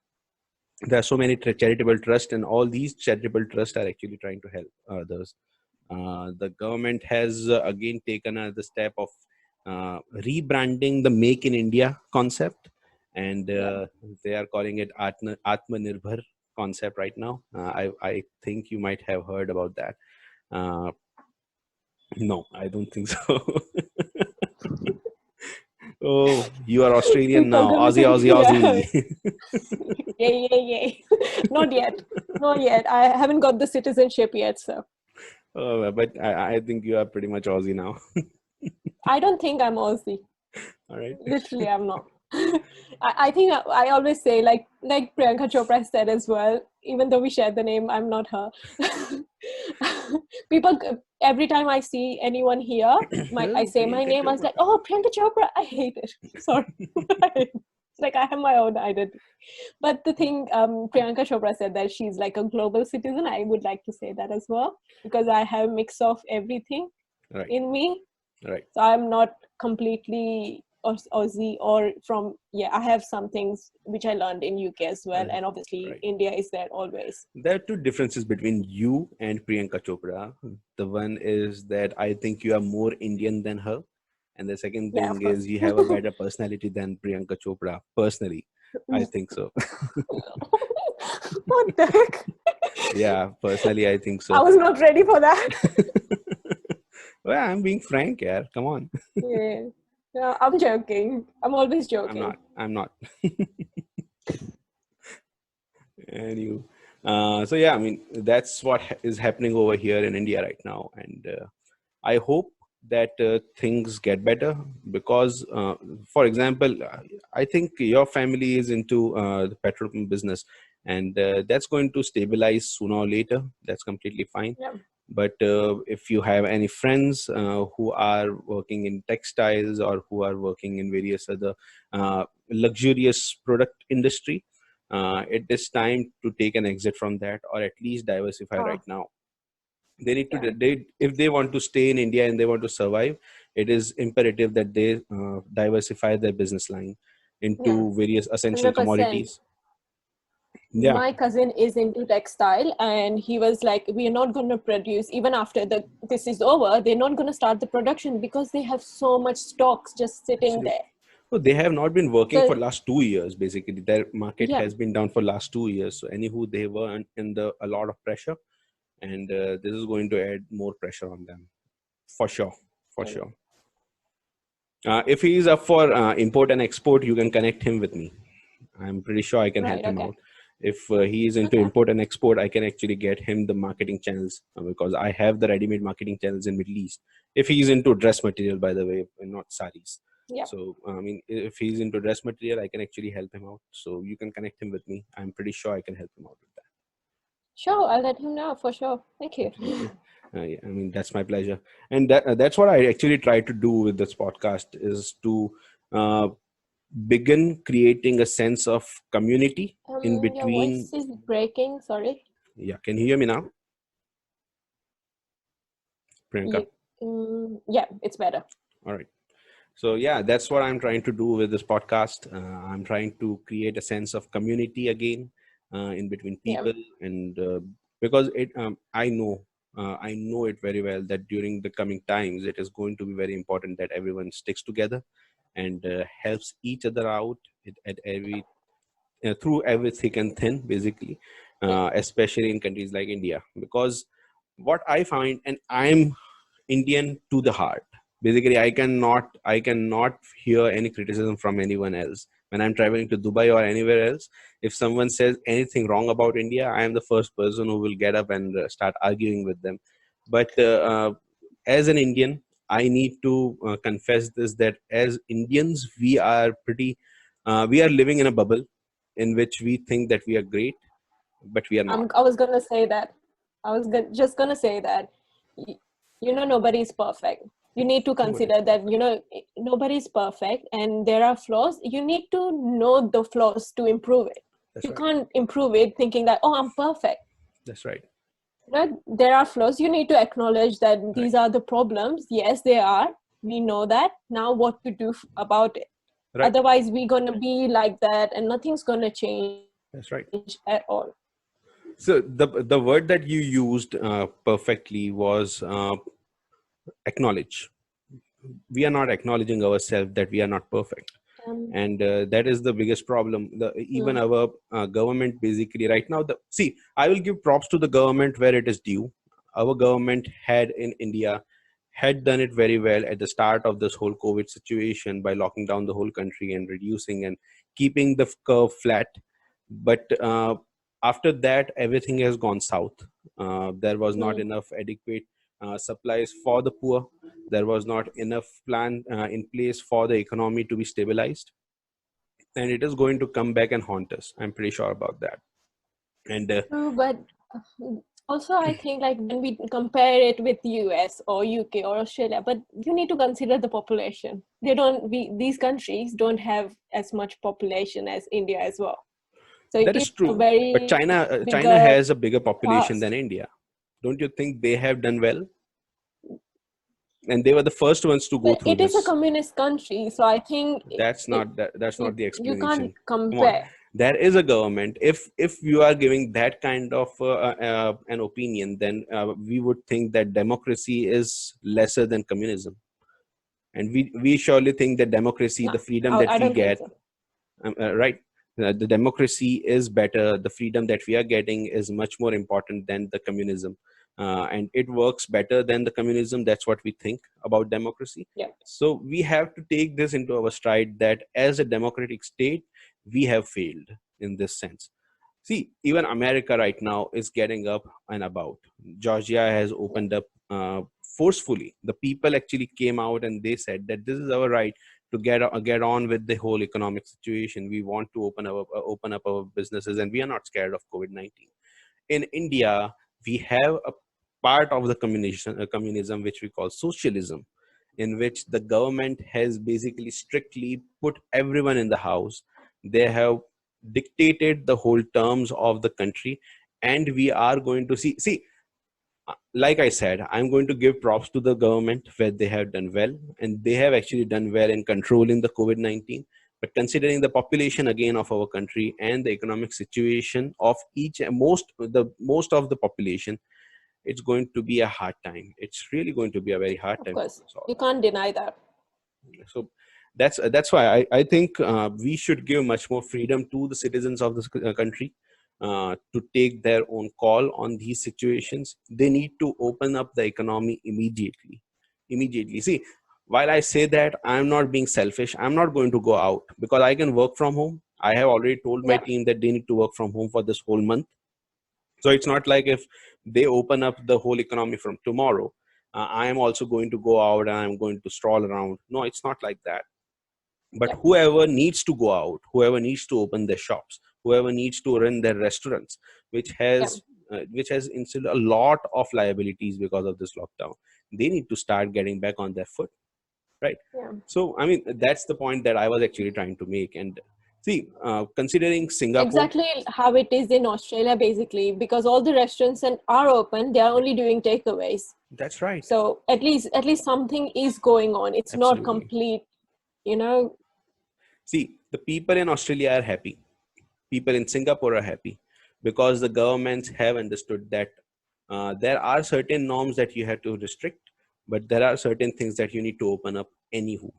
There are so many charitable trusts, and all these charitable trusts are actually trying to help others. The government has again taken the step of rebranding the Make in India concept, and Yeah. they are calling it Atmanirbhar concept right now. I think you might have heard about that. Uh, no, I don't think so. Oh, you are Australian People now. gonna Aussie, think, Aussie, yeah. Aussie. Yay, yay, yay. Not yet. Not yet. I haven't got the citizenship yet, so Oh, but I think you are pretty much Aussie now. I don't think I'm Aussie. All right. Literally, I'm not. I think I always say, like Priyanka Chopra said as well, even though we share the name, I'm not her. People, every time I see anyone here, I say my Priyanka name, I was Chopra. like, oh, Priyanka Chopra. I hate it. Sorry. It's like I have my own identity. But the thing, Priyanka Chopra said that she's like a global citizen. I would like to say that as well, because I have a mix of everything Right. in me. Right. So I'm not completely Aussie or from, yeah, I have some things which I learned in UK as well. Right. And obviously Right. India is there always. There are two differences between you and Priyanka Chopra. The one is that I think you are more Indian than her. And the second Yeah, thing of is course. you have a better personality than Priyanka Chopra. Personally, I think so. What the heck? Yeah, personally, I think I so. was not ready for that. Well, I'm being frank here. Come on. Yeah. Yeah, I'm joking. I'm always I'm joking. not. I'm not. And you. So yeah, I mean that's what is happening over here in India right now, and I hope that things get better because, for example, I think your family is into the petrol business, and that's going to stabilize sooner or later. That's completely fine. Yeah. But if you have any friends who are working in textiles or who are working in various other luxurious product industry, it is time to take an exit from that, or at least diversify Oh, right now. They need to, Yeah. if they want to stay in India and they want to survive, it is imperative that they diversify their business line Yeah. into various essential 100%. commodities. Yeah, My cousin is into textile, and he was like, we are not going to produce even after this is over. They're not going to start the production because they have so much stocks just sitting absolutely. there. So they have not been working for So last 2 years. Basically, their market yeah, has been down for last 2 years. So anywho, they were in the a lot of pressure, and this is going to add more pressure on them for sure, for I know. sure. If he is up for import and export, you can connect him with me. I'm pretty sure I can help Right, him okay. out. If he is into Okay. import and export, I can actually get him the marketing channels because I have the ready-made marketing channels in Middle East. If he's into dress material, by the way, and not saris. Yeah. So I mean, if he's into dress material, I can actually help him out. So you can connect him with me. I'm pretty sure I can help him out with that. Sure, I'll let him know for sure. Thank you. Absolutely. Yeah, I mean, that's my pleasure. And that's what I actually try to do with this podcast is to uh, begin creating a sense of community in Your between. voice is breaking. Sorry. Yeah, can you hear me now, Priyanka? You, yeah, it's better. All right. So yeah, that's what I'm trying to do with this podcast. I'm trying to create a sense of community again in between Yeah. people, and because I know it very well that during the coming times, it is going to be very important that everyone sticks together and helps each other out at every through every thick and thin, basically, Yeah. especially in countries like India. Because what I find, and I'm Indian to the heart. Basically, I cannot hear any criticism from anyone else. When I'm traveling to Dubai or anywhere else, if someone says anything wrong about India, I am the first person who will get up and start arguing with them. But as an Indian, I need to confess this that as Indians, we are living in a bubble in which we think that we are great, but we are not. I was gonna say that. Just gonna say that. y- Nobody's perfect. You need to Nobody is consider that. perfect. Nobody's perfect, and there are flaws. You need to know the flaws to improve it. That's You right. can't improve it thinking that, oh, I'm perfect. That's right. There are flaws. You need to acknowledge that Right. these are the problems. Yes, they are. We know that. Now, what to do about it? Right. Otherwise, we're gonna be like that, and nothing's gonna change That's right. at all. So the word that you used perfectly was acknowledge. We are not acknowledging ourselves that we are not perfect, Um, and that is the biggest problem. Even mm, our government, basically, right now, I will give props to the government where it is due. Our government had in India had done it very well at the start of this whole COVID situation by locking down the whole country and reducing and keeping the curve flat. But after that, everything has gone south. There was not mm. enough adequate supplies for the poor. There was not enough plan in place for the economy to be stabilized, and it is going to come back and haunt us. I'm pretty sure about that. And True, but also I think like when we compare it with US or UK or Australia, but you need to consider the population. These countries don't have as much population as India as well. So that it's is a true. But very China bigger has a bigger population than task. India. Don't you think they have done well? And they were the first ones to go But through it is a this. communist country, so I think That's not the you can't explanation. Come on, compare. there is a government. If you are giving that kind of an opinion, then we would think that democracy is lesser than communism, and we surely think that democracy, No, the freedom that I we don't think get, so. right, the democracy is better. The freedom that we are getting is much more important than the communism, and it works better than the communism. That's what we think about democracy. Yeah. So we have to take this into our stride that as a democratic state, we have failed in this sense. See, even America right now is getting up and about. Georgia has opened up forcefully. The people actually came out and they said that this is our right to get on with the whole economic situation. We want to open up our businesses, and we are not scared of COVID-19. In India, we have a part of the communism which we call socialism, in which the government has basically strictly put everyone in the house. They have dictated the whole terms of the country, and we are going to see. See, Like I said, I'm going to give props to the government where they have done well, and they have actually done well in controlling the COVID-19. But considering the population again of our country and the economic situation of most of the population, it's going to be a hard time. It's really going to be a very hard Of time for course, us all. you can't deny that. So that's why I think we should give much more freedom to the citizens of this country to take their own call on these situations. They need to open up the economy immediately. See, while I say that, I'm not being selfish. I'm not going to go out because I can work from home. I have already told my Yeah, team that they need to work from home for this whole month. So it's not like if they open up the whole economy from tomorrow, I am also going to go out and I'm going to stroll around. No, it's not like that. But yeah, whoever needs to go out, whoever needs to open their shops, whoever needs to run their restaurants, yeah, which has instilled a lot of liabilities because of this lockdown, they need to start getting back on their foot, right? yeah. So I mean, that's the point that I was actually trying to make. And see, considering Singapore, Exactly how it is in Australia, basically, because all the restaurants are open, they are only doing takeaways. that's right. So at least something is going on. It's not Absolutely. complete, you know. See, the people in Australia are happy. People in Singapore are happy because the governments have understood that there are certain norms that you have to restrict, but there are certain things that you need to open up anywho.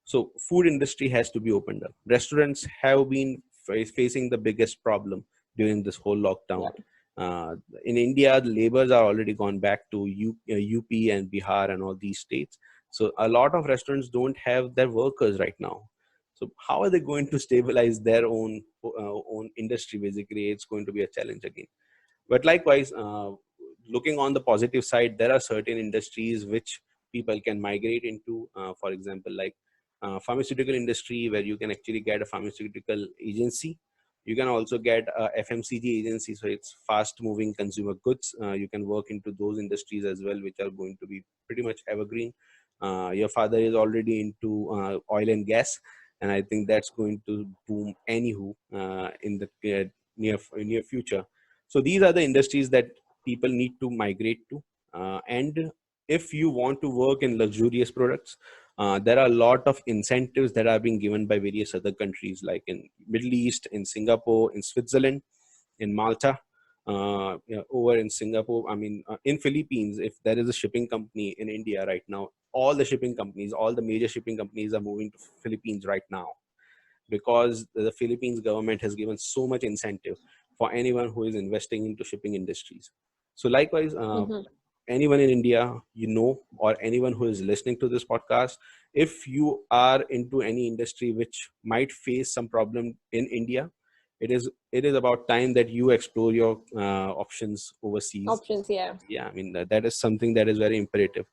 So food industry has to be opened up. Restaurants have been facing the biggest problem during this whole lockdown. Yeah, Uh, in India, the labors are already gone back to UP and Bihar and all these states. So a lot of restaurants don't have their workers right now. So how are they going to stabilize their own industry? Basically, it's going to be a challenge again. But likewise, looking on the positive side, there are certain industries which people can migrate into. For example, like pharmaceutical industry, where you can actually get a pharmaceutical agency. You can also get a FMCG agency, so it's fast moving consumer goods. You can work into those industries as well, which are going to be pretty much evergreen. Your father is already into oil and gas, and I think that's going to boom anywho in the near future. So these are the industries that people need to migrate to. And if you want to work in luxurious products, there are a lot of incentives that are being given by various other countries, like in Middle East, in Singapore, in Switzerland, in Malta, over in Singapore. I mean, in Philippines, if there is a shipping company in India right now, all the shipping companies, all the major shipping companies are moving to Philippines right now because the Philippines government has given so much incentive for anyone who is investing into shipping industries. So likewise, mm-hmm. anyone in India, or anyone who is listening to this podcast, if you are into any industry which might face some problem in India, it is about time that you explore your options overseas. Options. Yeah, Yeah, I mean that is something that is very imperative.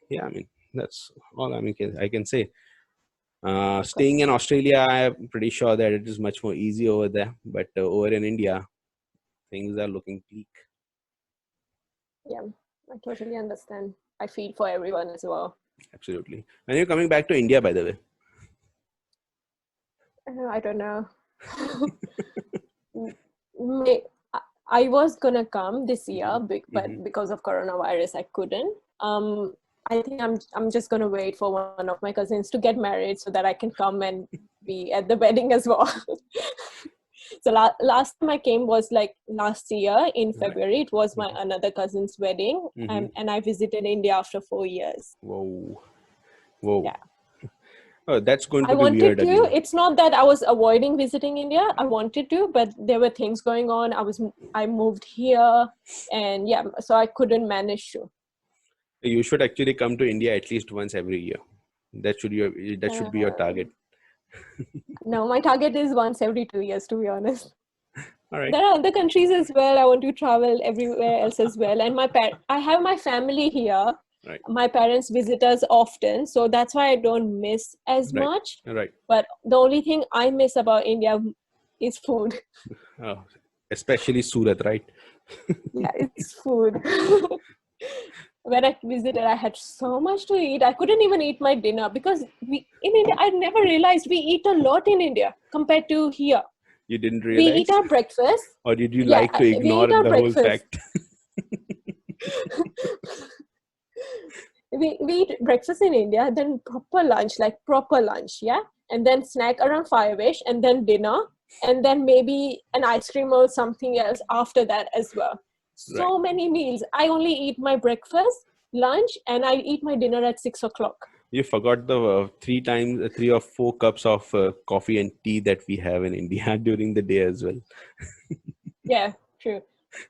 Yeah, I mean that's all I can say. of Staying course. in Australia, I'm pretty sure that it is much more easy over there. But over in India, things are looking bleak. Yeah, I totally understand. I feel for everyone as well. Absolutely. When you're coming back to India, by the way. I don't know. May, I was gonna come this year, Hmm. but because of coronavirus, I couldn't. I think I'm just gonna wait for one of my cousins to get married so that I can come and be at the wedding as well. So last time I came was like last year in Right. February. It was my Mhm. another cousin's wedding, Mhm. and I visited India after 4 years. Whoa. Whoa. Yeah. Oh, that's going I to be wanted weird to. again. It's not that I was avoiding visiting India. I wanted to, but there were things going on. I moved here, and yeah, so I couldn't manage to. You should actually come to India at least once every year. That should be your target. Um, no, my target is once every 2 years, to be honest. All right. There are other countries as well. I want to travel everywhere else as well. And I have my family here. Right. My parents visit us often, so that's why I don't miss as Right. much. Right. But the only thing I miss about India is food. Oh, especially Surat, right? Yeah, it's food. When I visited, I had so much to eat. I couldn't even eat my dinner because we in India, I never realized we eat a lot in India compared to here. You didn't We eat realize, our breakfast. or did you Yeah, like to we ignore eat our the whole breakfast. fact? We eat breakfast in India, then proper lunch, yeah, and then snack around 5ish, and then dinner, and then maybe an ice cream or something else after that as well. Right. So many meals. I only eat my breakfast, lunch, and I eat my dinner at 6 o'clock. You forgot the three or four cups of coffee and tea that we have in India during the day as well. Yeah, true.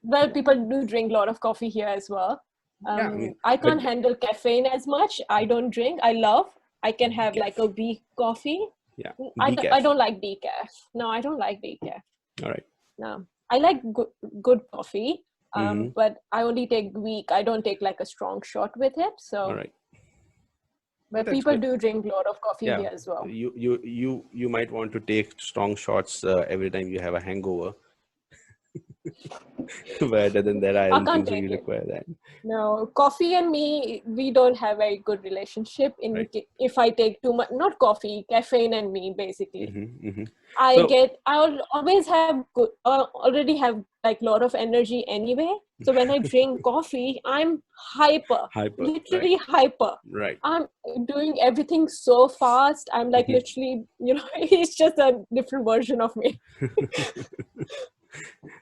Well, people do drink a lot of coffee here as well. Yeah, I mean, I but can't handle caffeine as much. I don't drink. I love. I can have like decaf. a weak coffee. Yeah, I decaf. don't like decaf. No, I don't like decaf. All right. No, I like good coffee. Mm-hmm. But I only take weak. I don't take like a strong shot with it. All So, right. but That's people good. do drink a lot of coffee Yeah, here as well. you might want to take strong shots every time you have a hangover. But other than that, I I don't can't think so take you it. require that. No, coffee and me, we don't have a good relationship. Right. If I take too much, not coffee, caffeine and me, basically. Mm-hmm, mm-hmm. I So get, I'll always have good, already have like a lot of energy anyway. So when I drink coffee, I'm hyper, hyper, right, literally hyper. right. I'm doing everything so fast. I'm like Mhm. literally, it's just a different version of me.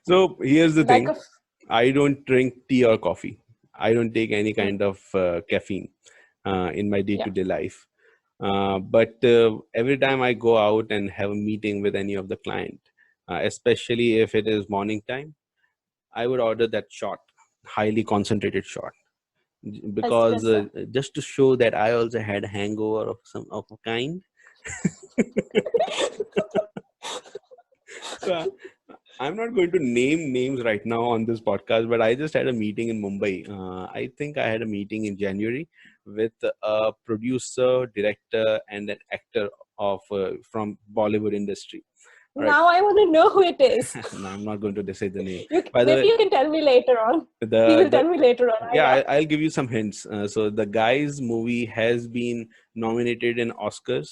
So here's the Like thing. a, I don't drink tea or coffee. I don't take any mm, kind of caffeine in my yeah, day-to-day life. But every time I go out and have a meeting with any of the client, especially if it is morning time, I would order that shot, highly concentrated shot, because espresso. just to show that I also had hangover of some of a kind. So I'm not going to name names right now on this podcast, but I just had a meeting in Mumbai. I think I had a meeting in January with a producer, director, and an actor of from Bollywood industry. All right. Now I want to know who it is. No, I'm not going to say the name. You By the maybe way, you can tell me later on. He the will tell me later on. yeah, I'll give you some hints. So the guy's movie has been nominated in Oscar.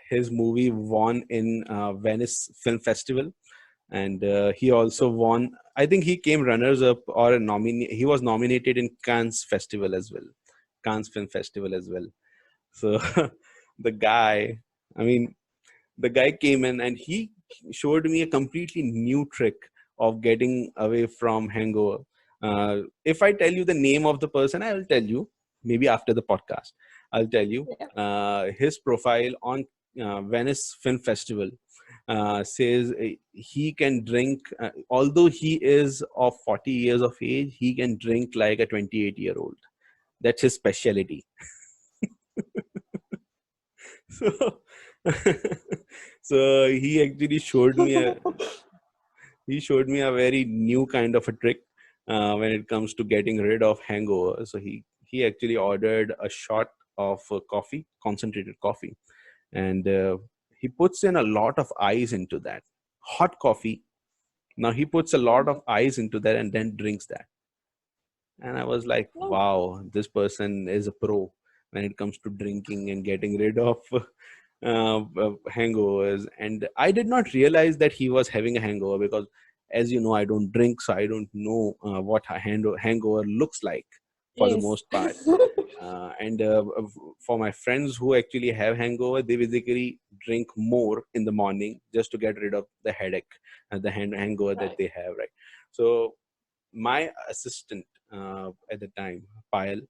His movie won in Venice Film Festival, and he also won. I think he came runners up or a nominee. He was nominated in Cannes Festival as well, Cannes Film Festival as well. So the guy, I mean, the guy came in and he showed me a completely new trick of getting away from hangover. If I tell you the name of the person, I will tell you maybe after the podcast. I'll tell you Yeah. his profile on Venice Film Festival says he can drink, although he is of 40 years of age, he can drink like a 28-year-old. That's his specialty. So, so he showed me a very new kind of a trick when it comes to getting rid of hangover. So he actually ordered a shot of coffee, concentrated coffee, and he puts in a lot of ice into that hot coffee. Now he puts a lot of ice into that and then drinks that. And I was like, No. wow, this person is a pro when it comes to drinking and getting rid of hangovers. And I did not realize that he was having a hangover because, as you know, I don't drink, so I don't know what a hangover looks like for the Is. most part. And for my friends who actually have hangover, they basically drink more in the morning just to get rid of the headache and the hangover that Right. they have, right? So my assistant at the time, Payal,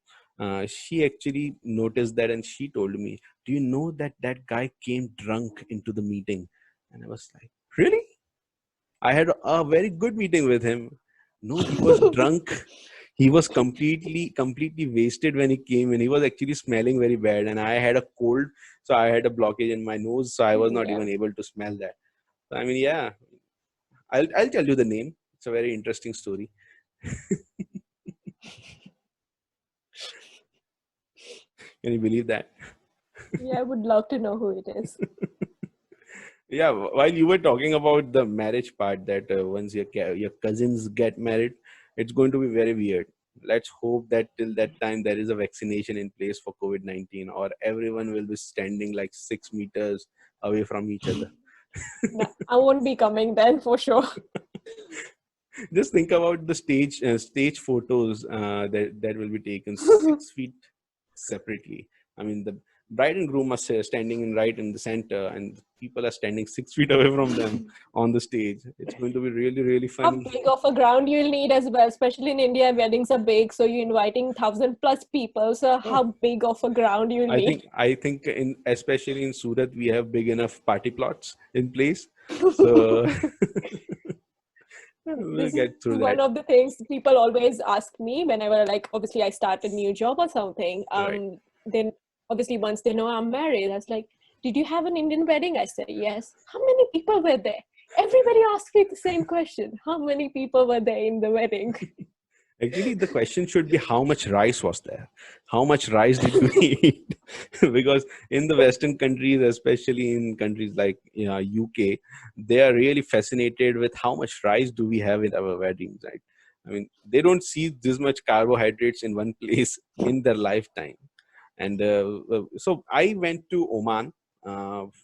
she actually noticed that and she told me, "Do you know that that guy came drunk into the meeting?" And I was like, "Really?" I had a very good meeting with him. No, he was drunk. He was completely wasted when he came in. He was actually smelling very bad, and I had a cold, so I had a blockage in my nose, so I was not Yeah. even able to smell that. So, I mean, yeah, I'll tell you the name. It's a very interesting story. Can you believe that? Yeah, I would love to know who it is. Yeah, while you were talking about the marriage part, that once your cousins get married, it's going to be very weird. Let's hope that till that time there is a vaccination in place for COVID-19, or everyone will be standing like 6 meters away from each other. No, I won't be coming then for sure. Just think about the stage photos that will be taken 6 feet separately. I mean, the bride and groom are standing right in the center, and people are standing 6 feet away from them on the stage. It's going to be really, really How funny. big of a ground you'll need as well, especially in India, weddings are big, so you're inviting 1,000+ people. So Oh, how big of a ground you'll I need? think I think in especially in Surat we have big enough party plots in place, so we'll This is get through one that. of the things people always ask me whenever, like, obviously I start a new job or something. Right. Then obviously once they know I'm married, I was like, did you have an Indian wedding? I said yes. How many people were there? Everybody asked me the same question. How many people were there in the wedding? Actually, the question should be how much rice was there? How much rice did you eat? Because in the Western countries, especially in countries like UK, they are really fascinated with how much rice do we have in our weddings, right? I mean, they don't see this much carbohydrates in one place in their lifetime. And so I went to Oman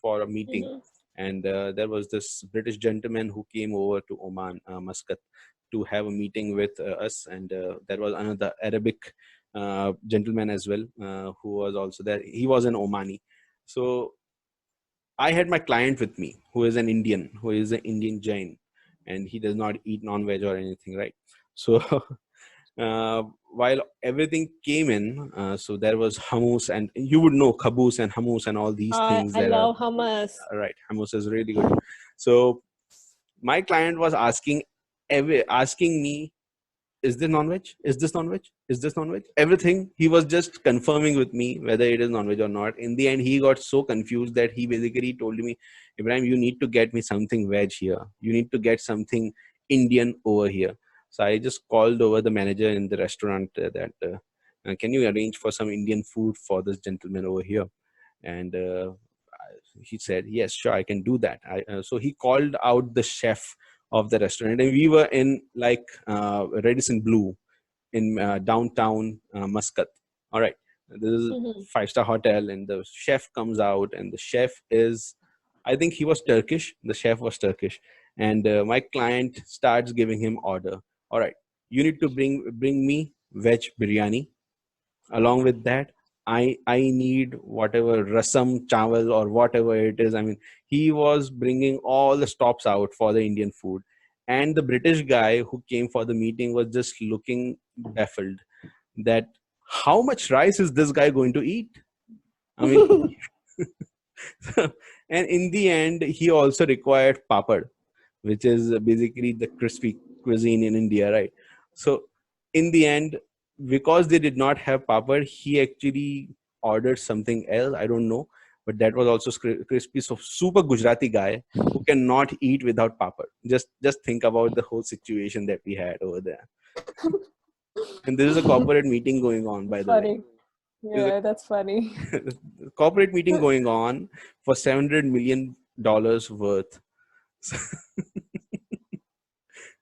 for a meeting, Mhm, and there was this British gentleman who came over to Oman, Muscat, to have a meeting with us, and there was another Arabic gentleman as well who was also there. He was an Omani. So I had my client with me, who is an Indian, who is an Indian Jain, and he does not eat non-veg or anything, right? So while everything came in, so there was hummus, and you would know khabus and hummus and all these things I that are love hummus. right. Hummus is really good. So my client was asking me, is this non-veg? Is this non-veg? Is this non-veg? Everything he was just confirming with me whether it is non-veg or not. In the end, he got so confused that he basically told me, Ibrahim, you need to get me something veg here. You need to get something Indian over here. So I just called over the manager in the restaurant that can you arrange for some Indian food for this gentleman over here? And he said, yes, sure, I can do that. So he called out the chef of the restaurant, and we were in like Radisson Blue in downtown Muscat. All right, this is Mhm. 5-star hotel, and the chef comes out, and the chef is, I think he was Turkish. The chef was Turkish, and my client starts giving him order. All right, you need to bring me veg biryani. Along with that, I need whatever rasam chawal or whatever it is. I mean, he was bringing all the stops out for the Indian food, and the British guy who came for the meeting was just looking baffled that how much rice is this guy going to eat. I mean, and in the end he also required papad, which is basically the crispy cuisine in India, right? So in the end, because they did not have papad, he actually ordered something else. I don't know, but that was also crispy. So super Gujarati guy who cannot eat without papad. Just think about the whole situation that we had over there. And this is a corporate meeting going on, by the way. Funny. There's Yeah, that's funny. a corporate meeting going on for $700 million worth.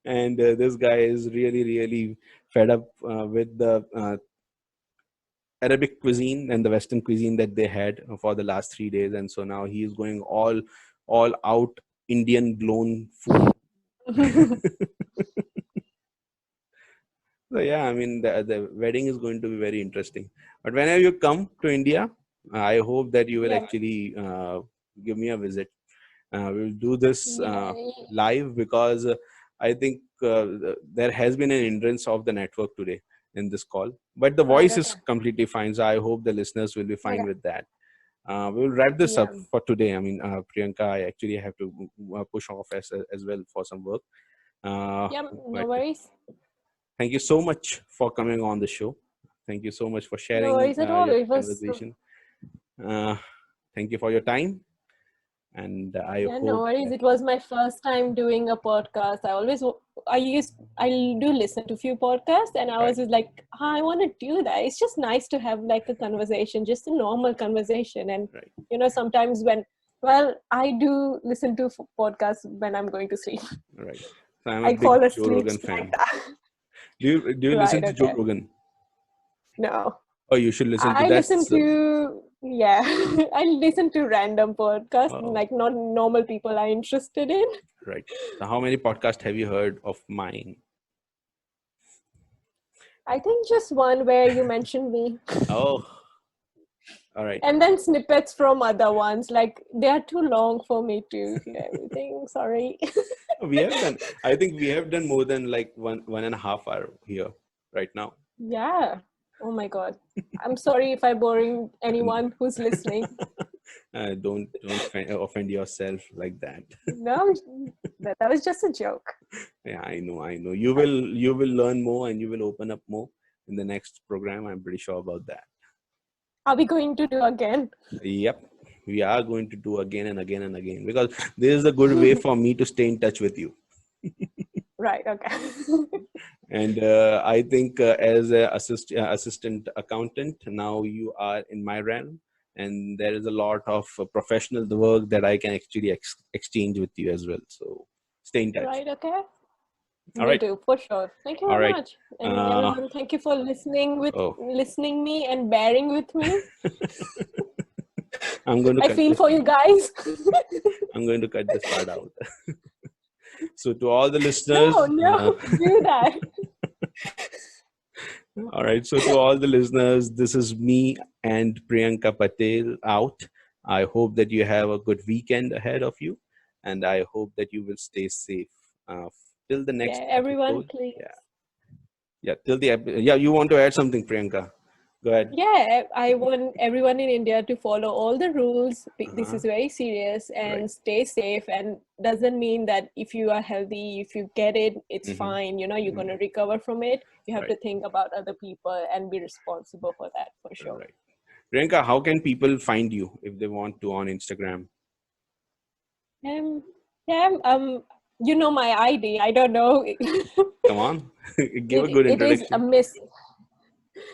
And this guy is really really fed up with the Arabic cuisine and the Western cuisine that they had for the last 3 days, and so now he is going all out Indian blown food. So yeah, I mean the wedding is going to be very interesting. But whenever you come to India, I hope that you will Yeah, actually give me a visit. We'll do this yeah, live because I think there has been an hindrance of the network today in this call, but the right. voice is Okay. completely fine. So I hope the listeners will be fine Okay. with that. We'll wrap this up Yeah. for today. I mean, Priyanka, I actually have to push off as well for some work. Uh, Yeah. No but worries. thank you so much for coming on the show. Thank you so much for No sharing worries at all. your It was conversation. Uh, Thank you for your time, and I Yeah, no hope worries. that It was my first time doing a podcast. I do listen to few podcasts, and I right, was just like, "Ah, I want to do that. It's just nice to have like a conversation, just a normal conversation. And right, sometimes well, I do listen to podcasts when I'm going to sleep. right. So I'm a I big fall Joe asleep Rogan like fan. that. Do you Right. listen to Joe Okay. Rogan? No, Oh, you should listen to I listen that's to. Yeah, I listen to random podcasts, Oh, like not normal people are interested in. right. So how many podcasts have you heard of mine? I think just one where you mentioned me. Oh, all right. And then snippets from other ones. Like they are too long for me to hear everything. Sorry. We have done, I think we have done more than like 1.5 hour here right now. Yeah. Oh my God. I'm sorry if I'm boring And anyone who's listening. don't offend yourself like that. No, that was just a joke. Yeah, I know. You will learn more and you will open up more in the next program. I'm pretty sure about that. Are we going to do again? Yep. We are going to do again and again and again because this is a good way for me to stay in touch with you. Right. Okay. And I think as a assistant accountant, now you are in my realm, and there is a lot of professional work that I can actually exchange with you as well. So stay in touch. Right. Okay. All Will right. do for sure. Thank you All very right. much. And Uh, everyone, thank you for oh, listening me and bearing with me. I'm going to I cut feel this. for you guys. I'm going to cut this part out. So to all the No, listeners, no, do that. all right. So to all the listeners, this is me and Priyanka Patel out. I hope that you have a good weekend ahead of you, and I hope that you will stay safe uh, till the next Yeah, everyone, episode. please. Yeah, yeah. Yeah. You want to add something, Priyanka? Go ahead. Yeah, I want everyone in India to follow all the rules. This Uh-huh. is very serious Right. and stay safe. And doesn't mean that if you are healthy, if you get it, it's Mm-hmm. fine. You know, you're going to Mm-hmm. recover from it. You have Right. to think about other people and be responsible for that for sure. Right. Priyanka, how can people find you if they want to on Instagram? Um, yeah, you know my ID. I don't know. Come on, give a good It is a introduction. miss.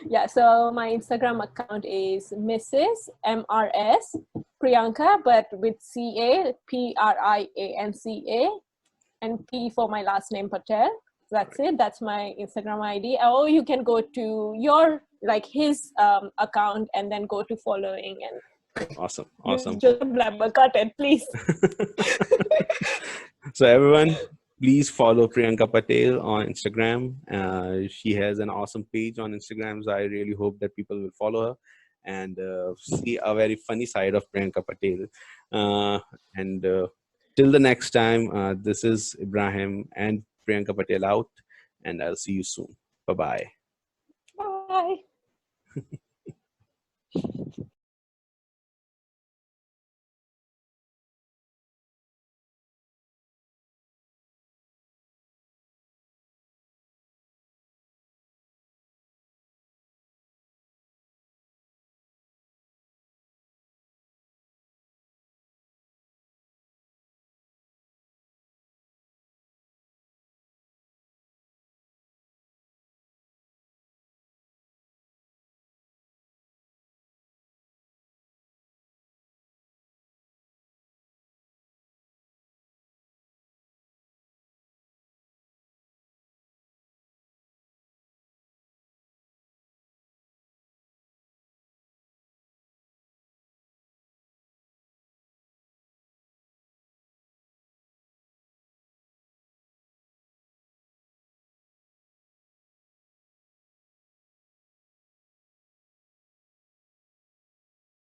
Yeah, so my Instagram account is Mrs. MRS Priyanka, but with CA, Prianca, and P for my last name Patel. That's Right. it. That's my Instagram ID. Or you can go to your, like his account and then go to following and Awesome. use Awesome. just blabber. Cut it, please. So everyone, please follow Priyanka Patel on Instagram. She has an awesome page on Instagram, so I really hope that people will follow her and see a very funny side of Priyanka Patel. And till the next time, this is Ibrahim and Priyanka Patel out, and I'll see you soon. Bye bye. Bye.